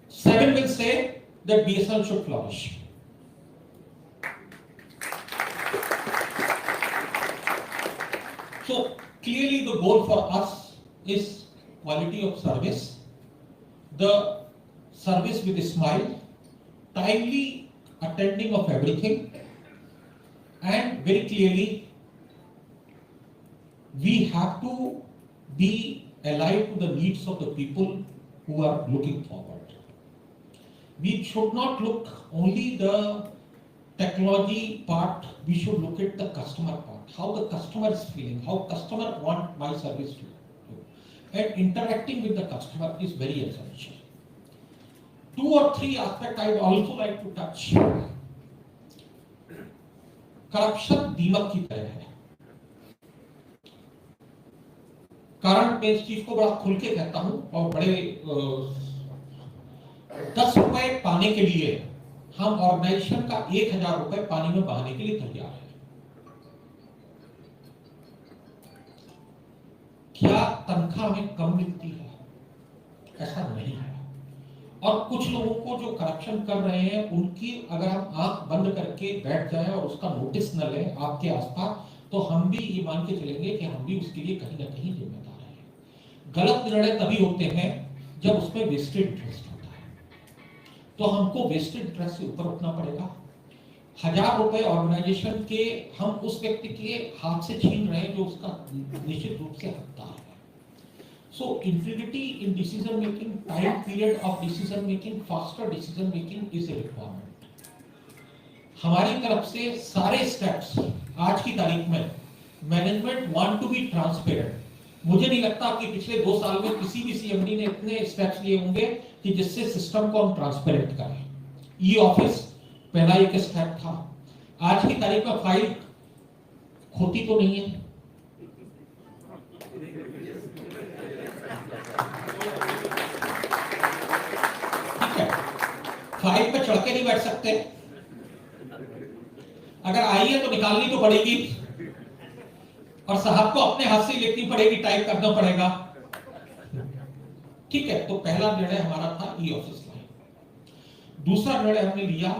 7 will say that BSNL should flourish. So clearly the goal for us is quality of service, the service with a smile, timely attending of everything, and very clearly we have to be alive to the needs of the people who are looking forward. We should not look only the technology part, we should look at the customer part, how the customer is feeling, how customer want my service to do. And interacting with the customer is very essential. 2 or 3 aspects I would also like to touch. Corruption दीमक की तरह है, कारण मैं इस चीज को बड़ा खुल के कहता हूं और बड़े 10 रुपए पाने के लिए हम ऑर्गेनाइजेशन का 1000 रुपए पानी में बहाने के लिए तैयार है। क्या तनख्वाह हमें कम मिलती है? ऐसा नहीं है। और कुछ लोगों को जो करप्शन कर रहे हैं उनकी अगर हम आंख बंद करके बैठ जाएं और उसका नोटिस न लें आपके आसपास, तो हम भी ये मान के चलेंगे कि हम भी उसके लिए कहीं ना कहीं जिम्मेदार हैं। गलत निर्णय तभी होते हैं जब उसमें वेस्टेड इंटरेस्ट होता है, तो हमको वेस्टेड इंटरेस्ट से ऊपर उठना पड़ेगा। 1000 रुपए ऑर्गेनाइजेशन के हम उस व्यक्ति के हाथ से छीन रहे हैं जो उसका निश्चित रूप से हकदार है। So integrity in decision making, time period of decision making, faster decision making is a requirement. हमारी तरफ से सारे स्टेप्स आज की तारीख में management want to be transparent. मुझे नहीं लगता कि पिछले 2 साल में किसी भी सीएमडी ने इतने स्टेप्स लिए होंगे कि जिससे सिस्टम को हम ट्रांसपेरेंट करें। ई ऑफिस पहला एक स्टेप था। आज की तारीख में फाइल खोती तो नहीं है, फाइल पे चढ़ के नहीं बैठ सकते, अगर आई है तो निकालनी तो पड़ेगी और साहब को अपने हाथ से लिखनी पड़ेगी, टाइप करना पड़ेगा। ठीक है, तो पहला निर्णय हमारा था ई ऑफिस लाइन। दूसरा निर्णय हमने लिया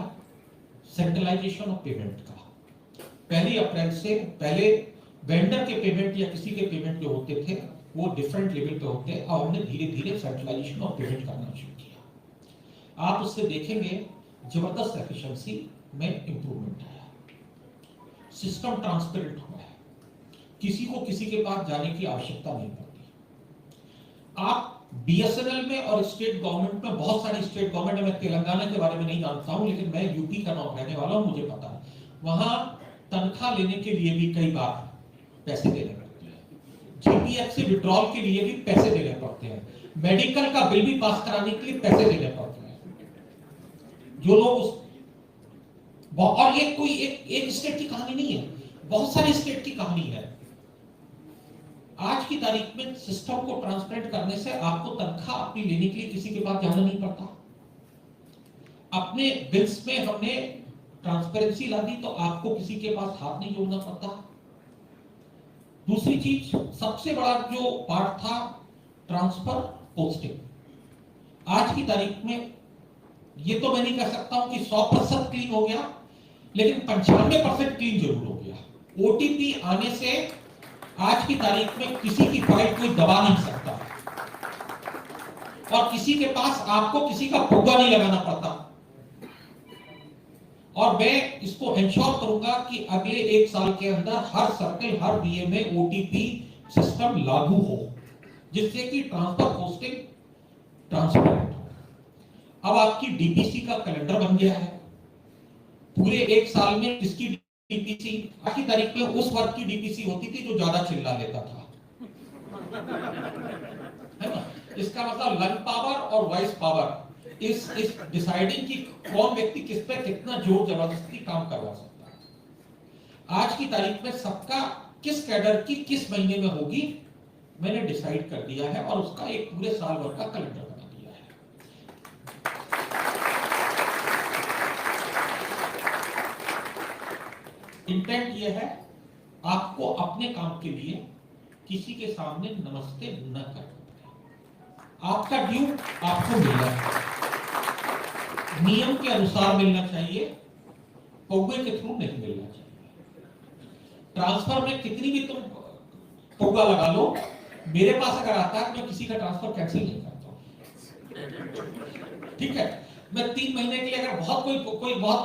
सेंट्रलाइजेशन ऑफ पेमेंट का। 1 अप्रैल से पहले वेंडर के पेमेंट या किसी के पेमेंट जो होते थे वो डिफरेंट लेवल पे होते, और हमने धीरे धीरे सेंट्रलाइजेशन ऑफ पेमेंट करना शुरू किया। आप उससे देखेंगे जबरदस्त एफिशिएंसी में इंप्रूवमेंट आया, सिस्टम ट्रांसपेरेंट हुआ है, किसी को किसी के पास जाने की आवश्यकता नहीं पड़ती। आप बीएसएनएल में और स्टेट गवर्नमेंट में, बहुत सारी स्टेट गवर्नमेंट, मैं तेलंगाना के बारे में नहीं जानता हूं लेकिन मैं यूपी का रहने वाला हूं, मुझे पता है, वहां तनख्वाह लेने के लिए भी कई बार पैसे देने पड़ते हैं, जीपीएफ से विड्रॉल के लिए भी पैसे देने पड़ते हैं, मेडिकल का बिल भी पास कराने के लिए पैसे देने पड़ते हैं। जो लोग उस, और ये कोई एक स्टेट की कहानी नहीं है, बहुत सारी स्टेट की कहानी है। आज की तारीख में सिस्टम को ट्रांसपेरेंट करने से आपको तनख्वाह अपनी लेने के लिए किसी के पास जाना नहीं पड़ता। अपने बिल्स में हमने ट्रांसपेरेंसी ला दी तो आपको किसी के पास हाथ नहीं जोड़ना पड़ता। दूसरी चीज, सबसे बड़ा जो पार्ट था ट्रांसफर पोस्टिंग। आज की तारीख में ये तो मैं नहीं कह सकता हूं कि 100% क्लीन हो गया, लेकिन 95% क्लीन जरूर हो गया। ओटीपी आने से आज की तारीख में किसी की फाइल कोई दबा नहीं सकता और किसी के पास आपको किसी का फुग्गा नहीं लगाना पड़ता। और मैं इसको इंश्योर करूंगा कि अगले 1 साल के अंदर हर सर्कल, हर बीए में ओटीपी सिस्टम लागू हो, जिससे कि ट्रांसफर पोस्टिंग ट्रांसपेरेंट हो। अब आपकी डीपीसी का कैलेंडर बन गया है। पूरे 1 साल में किसकी डीपीसी, आज की तारीख में उस वर्ग की डीपीसी होती थी जो ज्यादा चिल्ला लेता था, है ना? इसका मतलब लंग पावर और वॉइस पावर इस डिसाइडिंग की कौन व्यक्ति किस पे कितना जोर जबरदस्ती काम करवा सकता है। आज की तारीख में सबका किस कैडर की किस महीने में होगी मैंने डिसाइड कर दिया है और उसका एक पूरे साल भर का कैलेंडर बना दिया है। इंटेंट ये है आपको अपने काम के लिए किसी के सामने नमस्ते न करना। आपका ड्यू आपको मिलना है, नियम के अनुसार मिलना चाहिए, पौगे के थ्रू नहीं मिलना चाहिए। ट्रांसफर में कितनी भी तुम पौगा लगा लो, मेरे पास अगर आता है मैं किसी का ट्रांसफर कैंसिल नहीं करता। ठीक है, मैं 3 महीने के लिए अगर बहुत कोई बहुत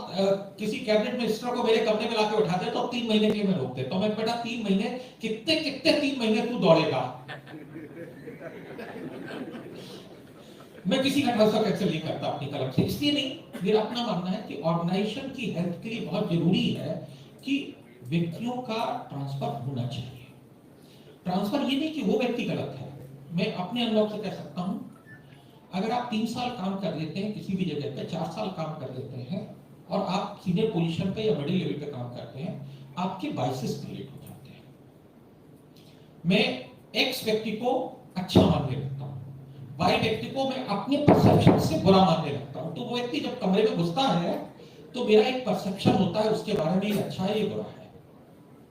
किसी कैबिनेट मिनिस्टर को मेरे कमरे में लाके उठा दे तो 3 महीने के लिए मैं रोक देता हूं। मैं बेटा 3 महीने कितने 3 महीने तू दौड़ेगा, मैं किसी का ट्रांसफर कैंसिल नहीं करता अपनी कलम से। इसलिए नहीं, मेरा अपना मानना है कि ऑर्गेनाइजेशन की हेल्थ के लिए बहुत जरूरी है कि व्यक्तियों का ट्रांसफर होना चाहिए। ट्रांसफर ये नहीं कि वो व्यक्ति गलत है। मैं अपने अनुभव से कह सकता हूं, अगर आप 3 साल काम कर लेते हैं किसी भी जगह पे, 4 साल काम कर लेते हैं और आप सीनियर पोजीशन पे या मिडिल लेवल पे काम करते हैं, आपके बाइसेस क्रिएट हो जाते हैं। मैं एक्स व्यक्ति को अच्छा मानने लगता हूं, वाई व्यक्ति को मैं अपने परसेप्शन से बुरा मानने लगता हूं। तो वो व्यक्ति जब कमरे में घुसता है तो मेरा एक परसेप्शन होता है उसके बारे में, ये अच्छा है ये बुरा है,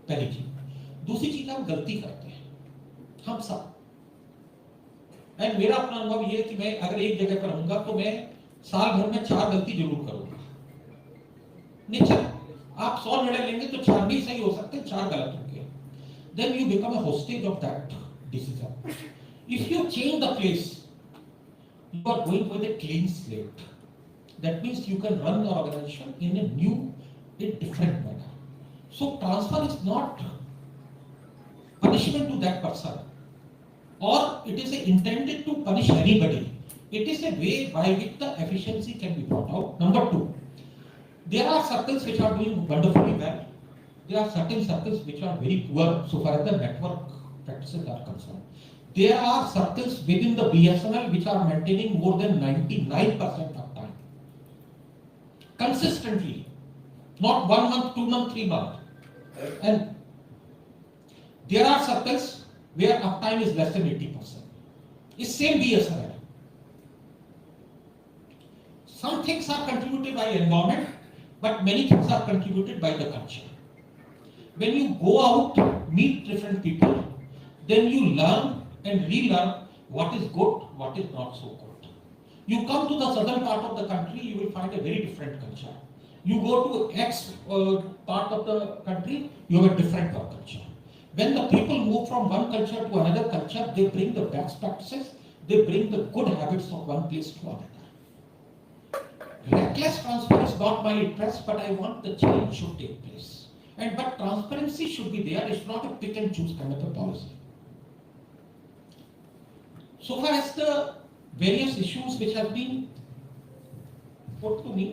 पहली चीज। दूसरी चीज, हम गलती करते हैं, हम सब। एंड मेरा अपना अनुभव ये है कि मैं अगर एक जगह पर रहूंगा तो मैं साल भर में 4 गलती जरूर करूंगा। नेचर, आप 100 निर्णय लेंगे तो 4 भी सही हो सकते हैं, 4 गलत होंगे। Then you become a hostage of that decision. If you change the place, you are going with a clean slate. That means you can run the organization in a new, in different manner. So transfer is not punishment to that person, or it is intended to punish anybody. It is a way by which the efficiency can be brought out. Number 2, there are circles which are doing wonderfully well. There are certain circles which are very poor so far as the network practices are concerned. There are circles within the BSNL which are maintaining more than 99% of time. Consistently. Not 1 month, 2 months, 3 months. And there are circles where uptime is less than 80%. It's same BSNL. Some things are contributed by environment, but many things are contributed by the culture. When you go out, meet different people, then you learn and relearn what is good, what is not so good. You come to the southern part of the country, you will find a very different culture. You go to X part of the country, you have a different culture. When the people move from one culture to another culture, they bring the best practices, they bring the good habits of one place to another. Reckless transfer is not my interest, but I want the change should take place. But transparency should be there. It's not a pick and choose kind of a policy. So far as the various issues which have been put to me,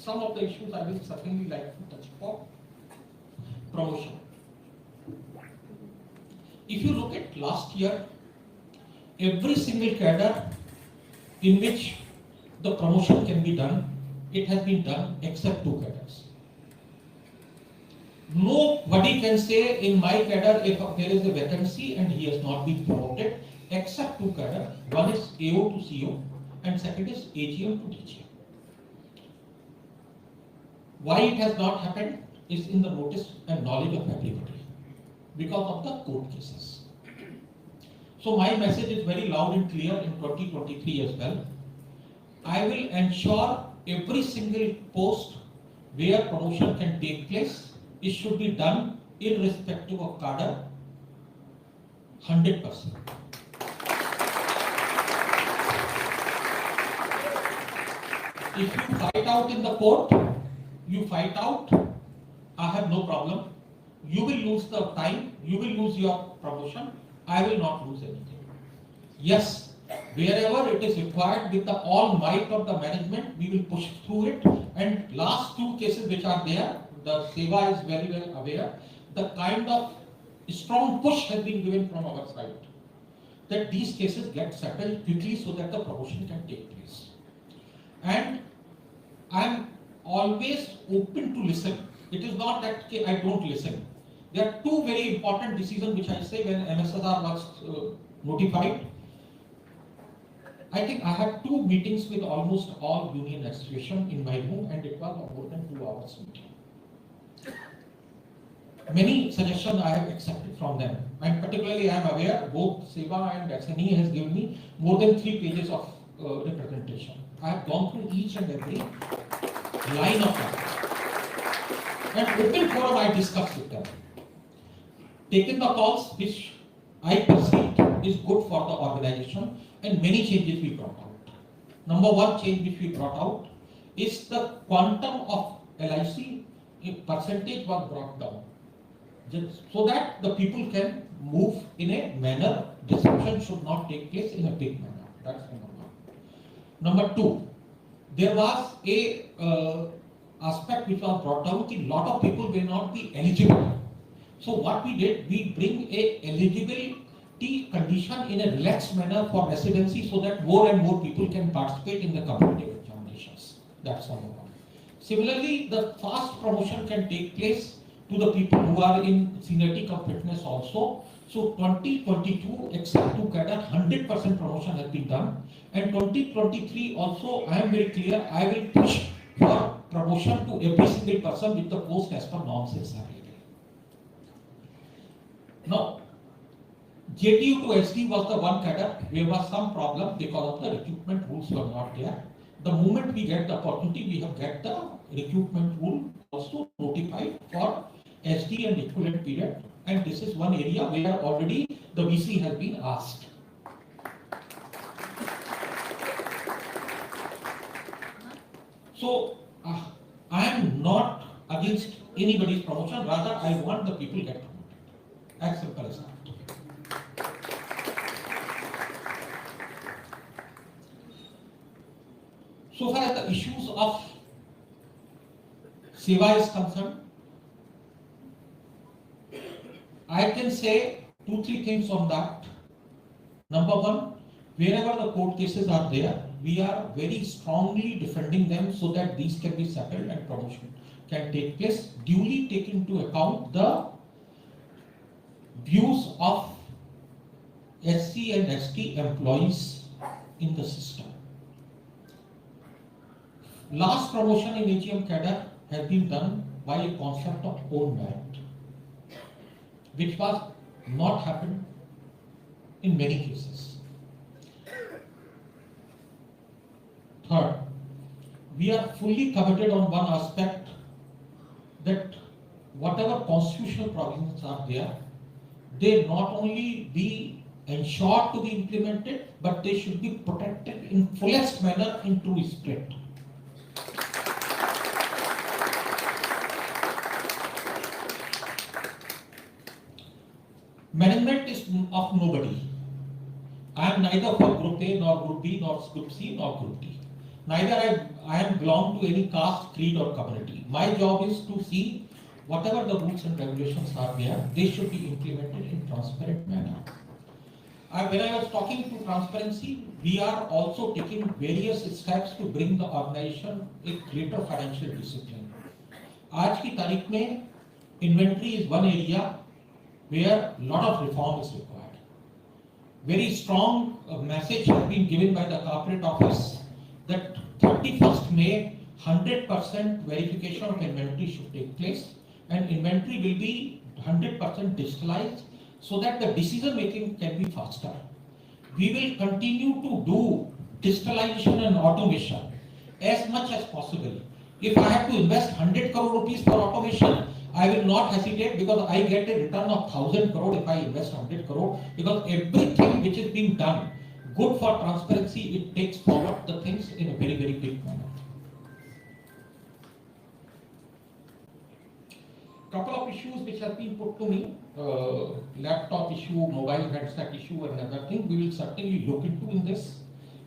some of the issues I will certainly like to touch upon. Promotion. If you look at last year, every single cadre in which the promotion can be done, it has been done except 2 cadres. Nobody can say in my cadre if there is a vacancy and he has not been promoted, except 2 cadre. One is AO to CO and second is AGM to DGM. Why it has not happened is in the notice and knowledge of everybody because of the court cases. So my message is very loud and clear in 2023 as well. I will ensure every single post where promotion can take place, it should be done irrespective of cadre, 100%. If you fight out in the court, you fight out, I have no problem. You will lose the time, you will lose your promotion, I will not lose anything. Yes, wherever it is required with the all might of the management, we will push through it. And last 2 cases which are there, the Seva is very well aware, the kind of strong push has been given from our side that these cases get settled quickly so that the promotion can take place. And I am always open to listen. It is not that I don't listen. There are two very important decisions which I say when MSSR was notified. I think I had two meetings with almost all union association in my room, and it was more than 2 hours meeting. Many suggestions I have accepted from them, and particularly I am aware both SEWA and SNE has given me more than 3 pages of representation. I have gone through each and every line of that. And open forum I discussed with them. Taken the calls which I perceived is good for the organization, and many changes we brought out. Number one change which we brought out is the quantum of LIC percentage was brought down, just so that the people can move in a manner. Disruption should not take place in a big manner. That's number one. Number two, there was a aspect which was brought down that a lot of people will not be eligible. So what we did, we bring a eligibility condition in a relaxed manner for residency so that more and more people can participate in the competitive examinations. That's number one. Similarly, the fast promotion can take place to the people who are in seniority cum fitness also. So 2022, except to cadre, 100% promotion has been done. And 2023 also, I am very clear, I will push for promotion to every single person with the post as per norms is available. Now, JTU to SD was the one cadre. There was some problem because of the recruitment rules were not there. The moment we get the opportunity, we have get the recruitment rule also notified for SD and equivalent period. And this is one area where already the VC has been asked. So, I am not against anybody's promotion, rather I want the people get promoted. As simple as that. So far as the issues of SEWA is concerned, I can say 2-3 things on that. Number one, wherever the court cases are there, we are very strongly defending them so that these can be settled and promotion can take place, duly taking into account the views of SC and ST employees in the system. Last promotion in AGM cadre has been done by a concept of own merit, which was not happened in many cases. Third, we are fully committed on one aspect, that whatever constitutional provisions are there, they not only be ensured to be implemented, but they should be protected in fullest manner in true spirit. Management is of nobody. I am neither for Group A, nor Group B, nor Group C, nor Group D. Neither I am belong to any caste, creed or community. My job is to see whatever the rules and regulations are there, they should be implemented in transparent manner. When I was talking to transparency, we are also taking various steps to bring the organization a greater financial discipline. आज की तारीख में inventory is one area where a lot of reform is required. Very strong message has been given by the corporate office that 31st May, 100% verification of inventory should take place, and inventory will be 100% digitalized so that the decision making can be faster. We will continue to do digitalization and automation as much as possible. If I have to invest 100 crore rupees for automation, I will not hesitate, because I get a return of 1000 crore if I invest 100 crore, because everything which is being done, good for transparency, it takes forward the things in a very, very big manner. Couple of issues which have been put to me, laptop issue, mobile handset issue and other thing, we will certainly look into in this.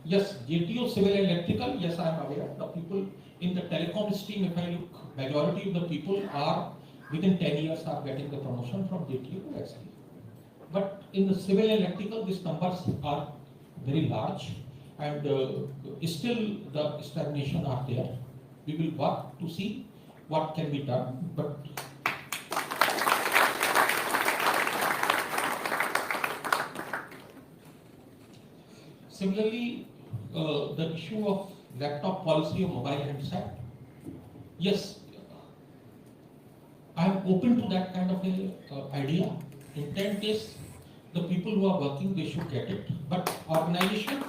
Yes, JTO Civil and Electrical, yes, I am aware. The people in the telecom stream, if I look, majority of the people are within 10 years are getting the promotion from JTO to ST. But in the civil and electrical, these numbers are very large, and still the stagnation are there. We will work to see what can be done, but Similarly, the issue of laptop policy or mobile handset, yes, I am open to that kind of a idea. Intent is the people who are working, they should get it, but organization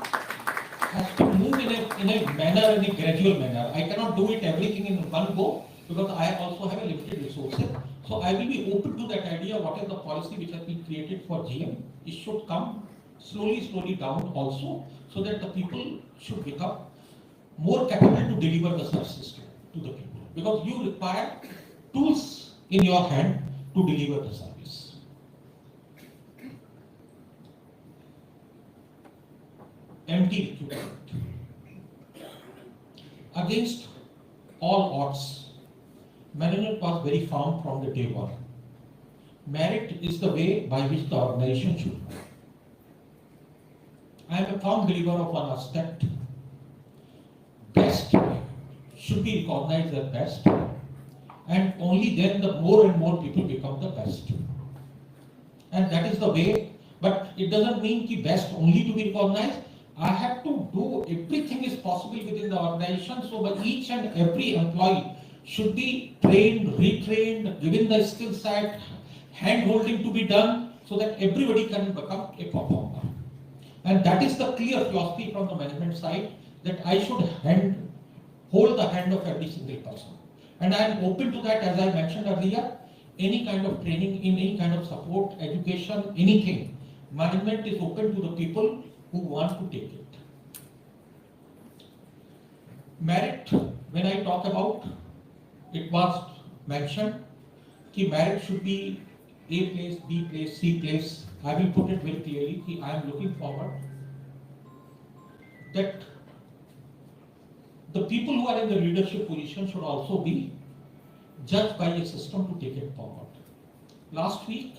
has to move in a manner, in a gradual manner. I cannot do it everything in one go because I also have a limited resources. So I will be open to that idea. What is the policy which has been created for GM? It should come slowly down also, so that the people should become more capable to deliver the services to the people. Because you require tools in your hand to deliver the service. Empty recruitment. Against all odds, management was very firm from the day one. Merit is the way by which the organization should go. I am a firm believer of one aspect. Best should be recognized as best, and only then the more and more people become the best. And that is the way, but it doesn't mean the best only to be recognized. I have to do everything is possible within the organization, so that each and every employee should be trained, retrained, given the skill set, hand-holding to be done, so that everybody can become a performer. And that is the clear philosophy from the management side, that I should hold the hand of every single person. And I am open to that, as I mentioned earlier, any kind of training, in any kind of support, education, anything. Management is open to the people who want to take it. Merit, when I talk about, it was mentioned that merit should be A place, B place, C place. I will put it very clearly that I am looking forward that the people who are in the leadership position should also be judged by a system to take it forward. Last week,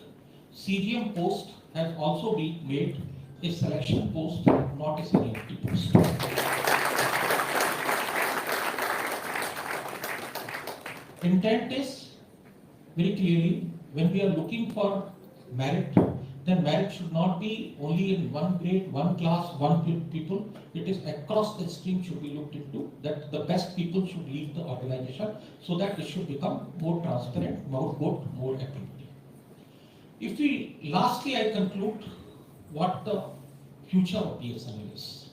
CGM post has also been made a selection post, not a seniority post. Intent is very clearly, when we are looking for merit, then merit should not be only in one grade, one class, one people. It is across the stream should be looked into, that the best people should lead the organization, so that it should become more transparent, more good, more equity. If we, lastly, I conclude what the future of BSNL is.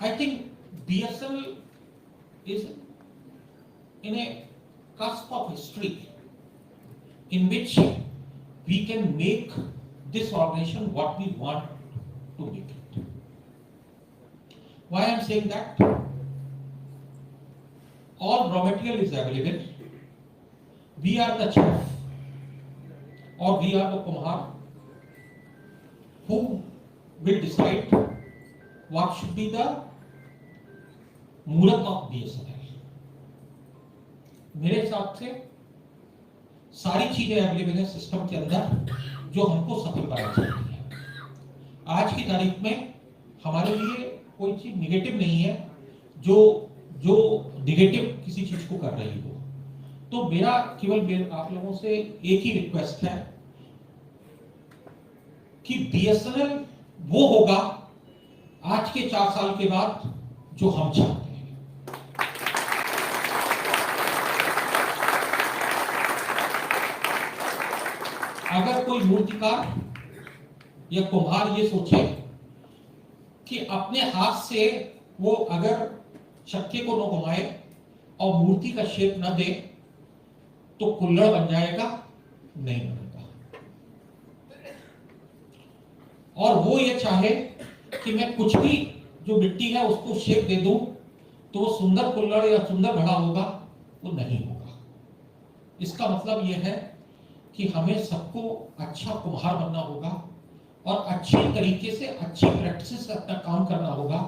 I think BSNL is in a cusp of history in which we can make this organization what we want to make it. Why I am saying that? All raw material is available. We are the chef, or we are the kumhar who will decide what should be the मूर्त of BSNL. मेरे हिसाब से सारी चीजें available है system के अंदर जो हमको सफल बनाना चाहिए। आज की तारीख में हमारे लिए कोई चीज निगेटिव नहीं है जो निगेटिव किसी चीज को कर रही हो। तो मेरा केवल आप लोगों से एक ही रिक्वेस्ट है कि BSNL वो होगा आज के 4 साल के बाद जो हम चाहते हैं। अगर कोई मूर्तिकार या कुम्हार ये सोचे कि अपने हाथ से वो अगर चक्के को न घुमाए और मूर्ति का शेप न दे तो कुल्हड़ बन जाएगा, नहीं बनेगा। और वो ये चाहे कि मैं कुछ भी जो मिट्टी है उसको शेप दे दूं तो वो सुंदर कुल्हड़ या सुंदर घड़ा होगा, वो नहीं होगा। इसका मतलब ये है कि हमें सबको अच्छा कुम्हार बनना होगा और अच्छी तरीके से अच्छी प्रैक्टिस से अपना काम करना होगा।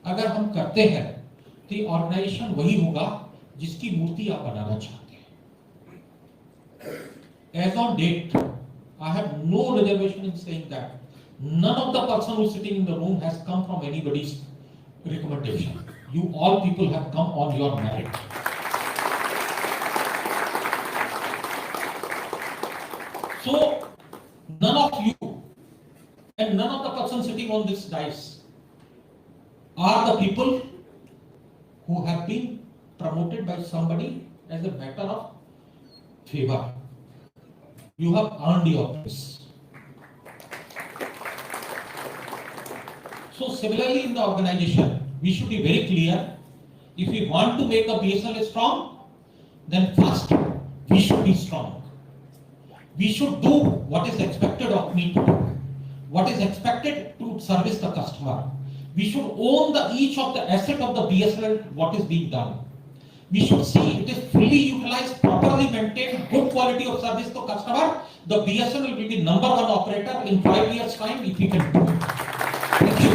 अगर हम करते हैं तो ऑर्गेनाइजेशन वही होगा जिसकी मूर्ति आप बनाना चाहते हैं। As on date, I have no reservation in saying that none of the person who is sitting in the room has come from anybody's recommendation. You all people have come on your merit. So none of you and none of the person sitting on this dais are the people who have been promoted by somebody as a matter of favor. You have earned your place. So similarly in the organization, we should be very clear. If we want to make the BSNL strong, then first we should be strong. We should do what is expected of me to do. What is expected to service the customer. We should own each of the asset of the BSNL, what is being done. We should see it is fully utilized, properly maintained, good quality of service to customer. The BSNL will be number one operator in 5 years time if we can do it. Thank you.